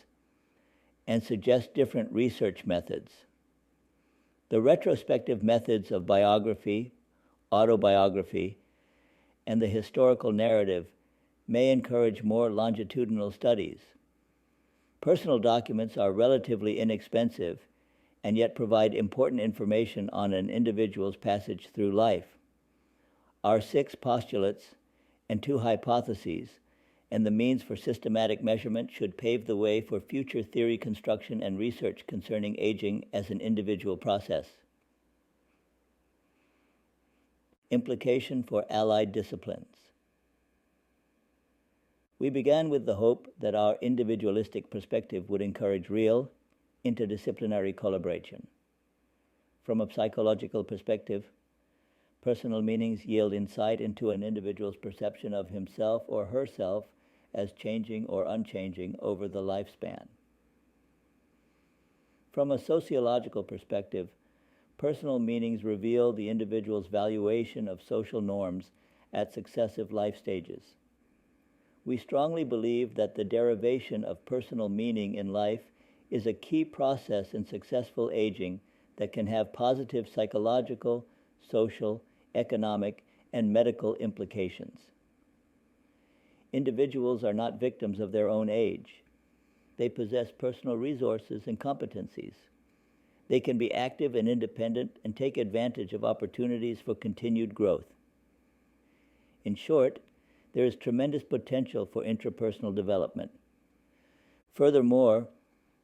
and suggest different research methods. The retrospective methods of biography, autobiography, and the historical narrative may encourage more longitudinal studies. Personal documents are relatively inexpensive and yet provide important information on an individual's passage through life. Our 6 postulates and 2 hypotheses and the means for systematic measurement should pave the way for future theory construction and research concerning aging as an individual process. Implication for allied disciplines. We began with the hope that our individualistic perspective would encourage real, interdisciplinary collaboration. From a psychological perspective, personal meanings yield insight into an individual's perception of himself or herself as changing or unchanging over the lifespan. From a sociological perspective, personal meanings reveal the individual's valuation of social norms at successive life stages. We strongly believe that the derivation of personal meaning in life is a key process in successful aging that can have positive psychological, social, economic, and medical implications. Individuals are not victims of their own age. They possess personal resources and competencies. They can be active and independent and take advantage of opportunities for continued growth. In short, there is tremendous potential for intrapersonal development. Furthermore,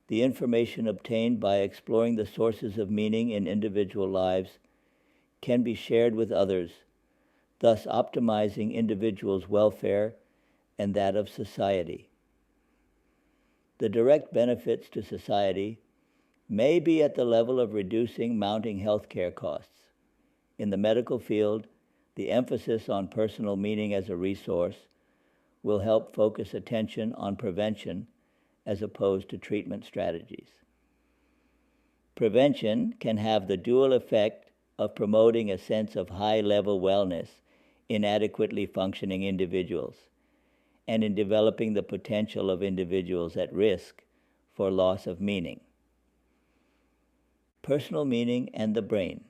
the information obtained by exploring the sources of meaning in individual lives can be shared with others, thus optimizing individuals' welfare and that of society. The direct benefits to society may be at the level of reducing mounting healthcare costs. In the medical field, the emphasis on personal meaning as a resource will help focus attention on prevention as opposed to treatment strategies. Prevention can have the dual effect of promoting a sense of high-level wellness in adequately functioning individuals and in developing the potential of individuals at risk for loss of meaning. Personal meaning and the brain.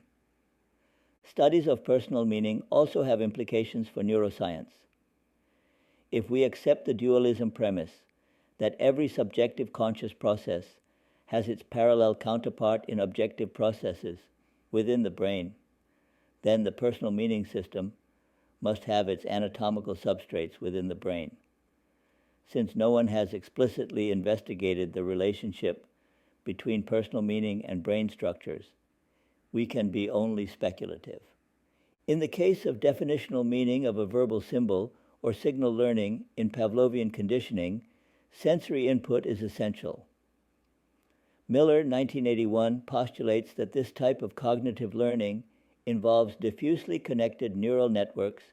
Studies of personal meaning also have implications for neuroscience. If we accept the dualism premise that every subjective conscious process has its parallel counterpart in objective processes within the brain, then the personal meaning system must have its anatomical substrates within the brain. Since no one has explicitly investigated the relationship between personal meaning and brain structures, we can be only speculative. In the case of definitional meaning of a verbal symbol or signal learning in Pavlovian conditioning, sensory input is essential. Miller, 1981, postulates that this type of cognitive learning involves diffusely connected neural networks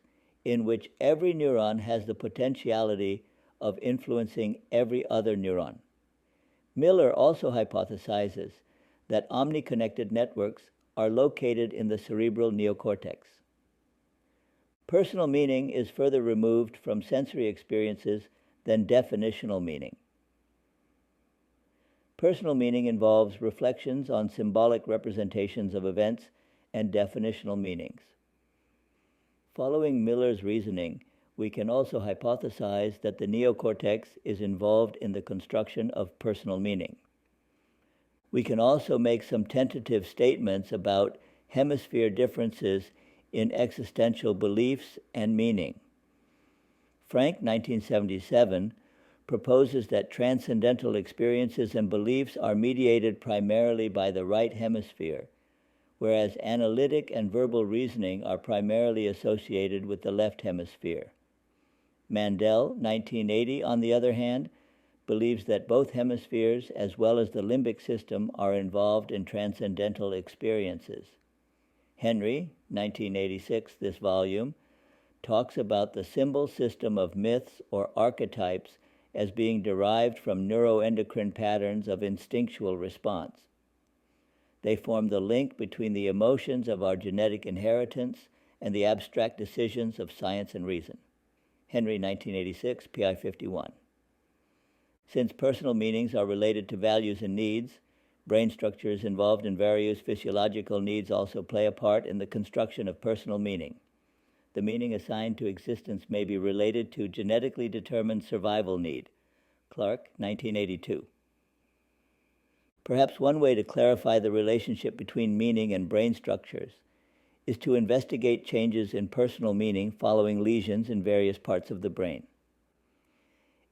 in which every neuron has the potentiality of influencing every other neuron. Miller also hypothesizes that omniconnected networks are located in the cerebral neocortex. Personal meaning is further removed from sensory experiences than definitional meaning. Personal meaning involves reflections on symbolic representations of events and definitional meanings. Following Miller's reasoning, we can also hypothesize that the neocortex is involved in the construction of personal meaning. We can also make some tentative statements about hemisphere differences in existential beliefs and meaning. Frank, 1977, proposes that transcendental experiences and beliefs are mediated primarily by the right hemisphere, whereas analytic and verbal reasoning are primarily associated with the left hemisphere. Mandel, 1980, on the other hand, believes that both hemispheres as well as the limbic system are involved in transcendental experiences. Henry, 1986, this volume, talks about the symbol system of myths or archetypes as being derived from neuroendocrine patterns of instinctual response. They form the link between the emotions of our genetic inheritance and the abstract decisions of science and reason. Henry, 1986, PI 51. Since personal meanings are related to values and needs, brain structures involved in various physiological needs also play a part in the construction of personal meaning. The meaning assigned to existence may be related to genetically determined survival need. Clark, 1982. Perhaps one way to clarify the relationship between meaning and brain structures is to investigate changes in personal meaning following lesions in various parts of the brain.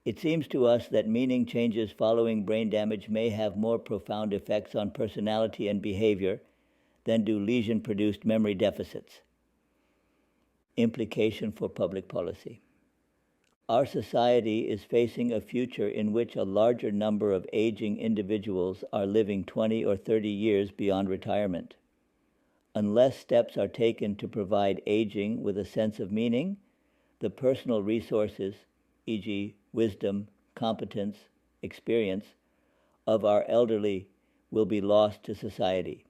It seems to us that meaning changes following brain damage may have more profound effects on personality and behavior than do lesion-produced memory deficits. Implication for public policy. Our society is facing a future in which a larger number of aging individuals are living 20 or 30 years beyond retirement. Unless steps are taken to provide aging with a sense of meaning, the personal resources, e.g., wisdom, competence, experience, of our elderly will be lost to society.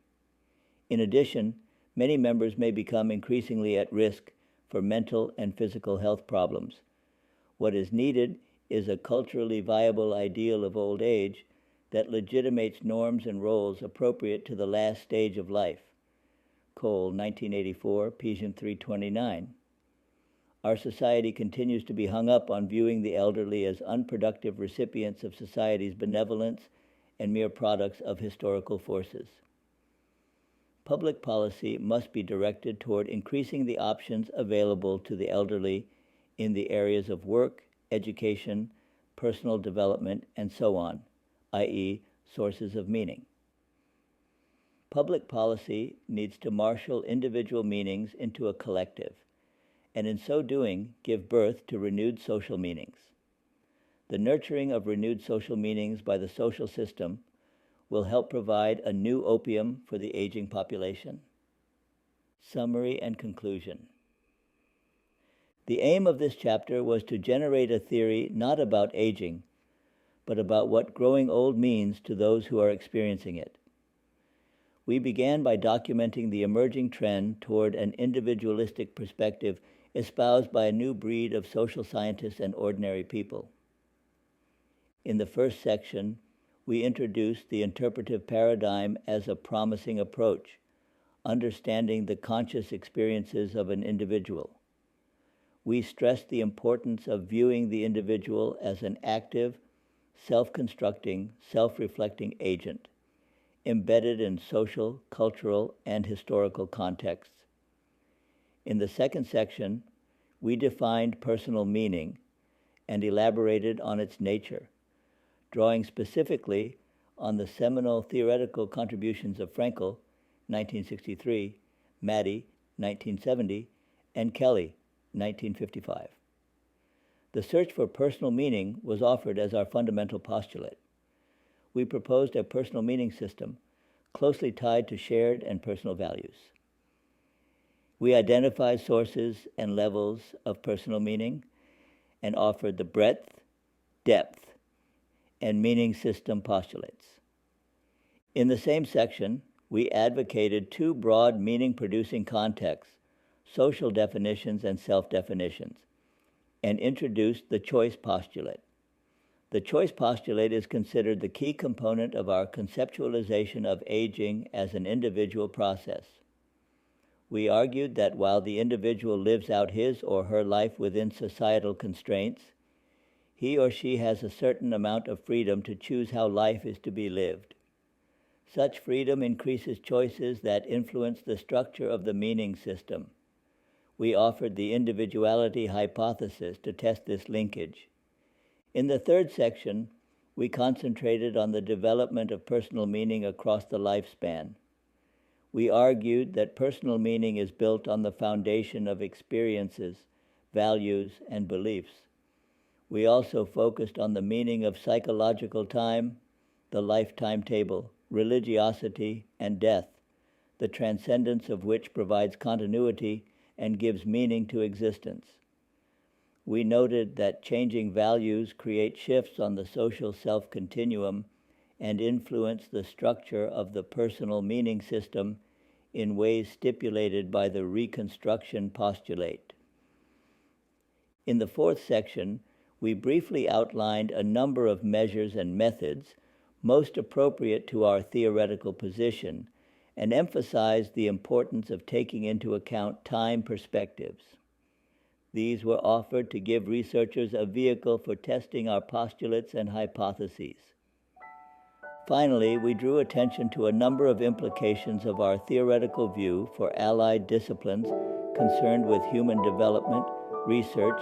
In addition, many members may become increasingly at risk for mental and physical health problems. What is needed is a culturally viable ideal of old age that legitimates norms and roles appropriate to the last stage of life. Cole, 1984, Pigeon 329. Our society continues to be hung up on viewing the elderly as unproductive recipients of society's benevolence and mere products of historical forces. Public policy must be directed toward increasing the options available to the elderly in the areas of work, education, personal development, and so on, i.e., sources of meaning. Public policy needs to marshal individual meanings into a collective, and in so doing, give birth to renewed social meanings. The nurturing of renewed social meanings by the social system will help provide a new opium for the aging population. Summary and conclusion. The aim of this chapter was to generate a theory not about aging, but about what growing old means to those who are experiencing it. We began by documenting the emerging trend toward an individualistic perspective espoused by a new breed of social scientists and ordinary people. In the first section, we introduced the interpretive paradigm as a promising approach, understanding the conscious experiences of an individual. We stressed the importance of viewing the individual as an active, self-constructing, self-reflecting agent, embedded in social, cultural, and historical contexts. In the second section, we defined personal meaning and elaborated on its nature, drawing specifically on the seminal theoretical contributions of Frankl, 1963, Maddy, 1970, and Kelly, 1955. The search for personal meaning was offered as our fundamental postulate. We proposed a personal meaning system closely tied to shared and personal values. We identified sources and levels of personal meaning and offered the breadth, depth, and meaning system postulates. In the same section, we advocated two broad meaning-producing contexts, social definitions and self-definitions, and introduced the choice postulate. The choice postulate is considered the key component of our conceptualization of aging as an individual process. We argued that while the individual lives out his or her life within societal constraints, he or she has a certain amount of freedom to choose how life is to be lived. Such freedom increases choices that influence the structure of the meaning system. We offered the individuality hypothesis to test this linkage. In the third section, we concentrated on the development of personal meaning across the lifespan. We argued that personal meaning is built on the foundation of experiences, values, and beliefs. We also focused on the meaning of psychological time, the life timetable, religiosity, and death, the transcendence of which provides continuity and gives meaning to existence. We noted that changing values create shifts on the social self-continuum and influence the structure of the personal meaning system in ways stipulated by the reconstruction postulate. In the fourth section, we briefly outlined a number of measures and methods most appropriate to our theoretical position and emphasized the importance of taking into account time perspectives. These were offered to give researchers a vehicle for testing our postulates and hypotheses. Finally, we drew attention to a number of implications of our theoretical view for allied disciplines concerned with human development, research,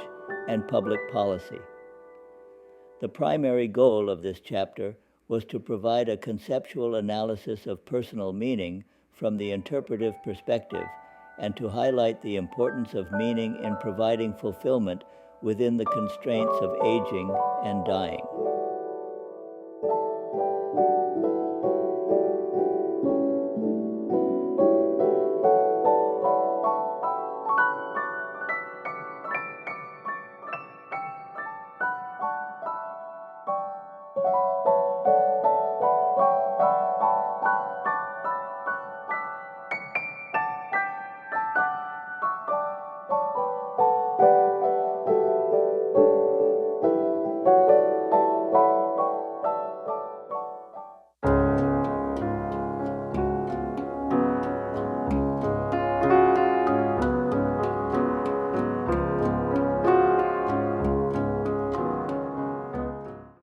and public policy. The primary goal of this chapter was to provide a conceptual analysis of personal meaning from the interpretive perspective and to highlight the importance of meaning in providing fulfillment within the constraints of aging and dying.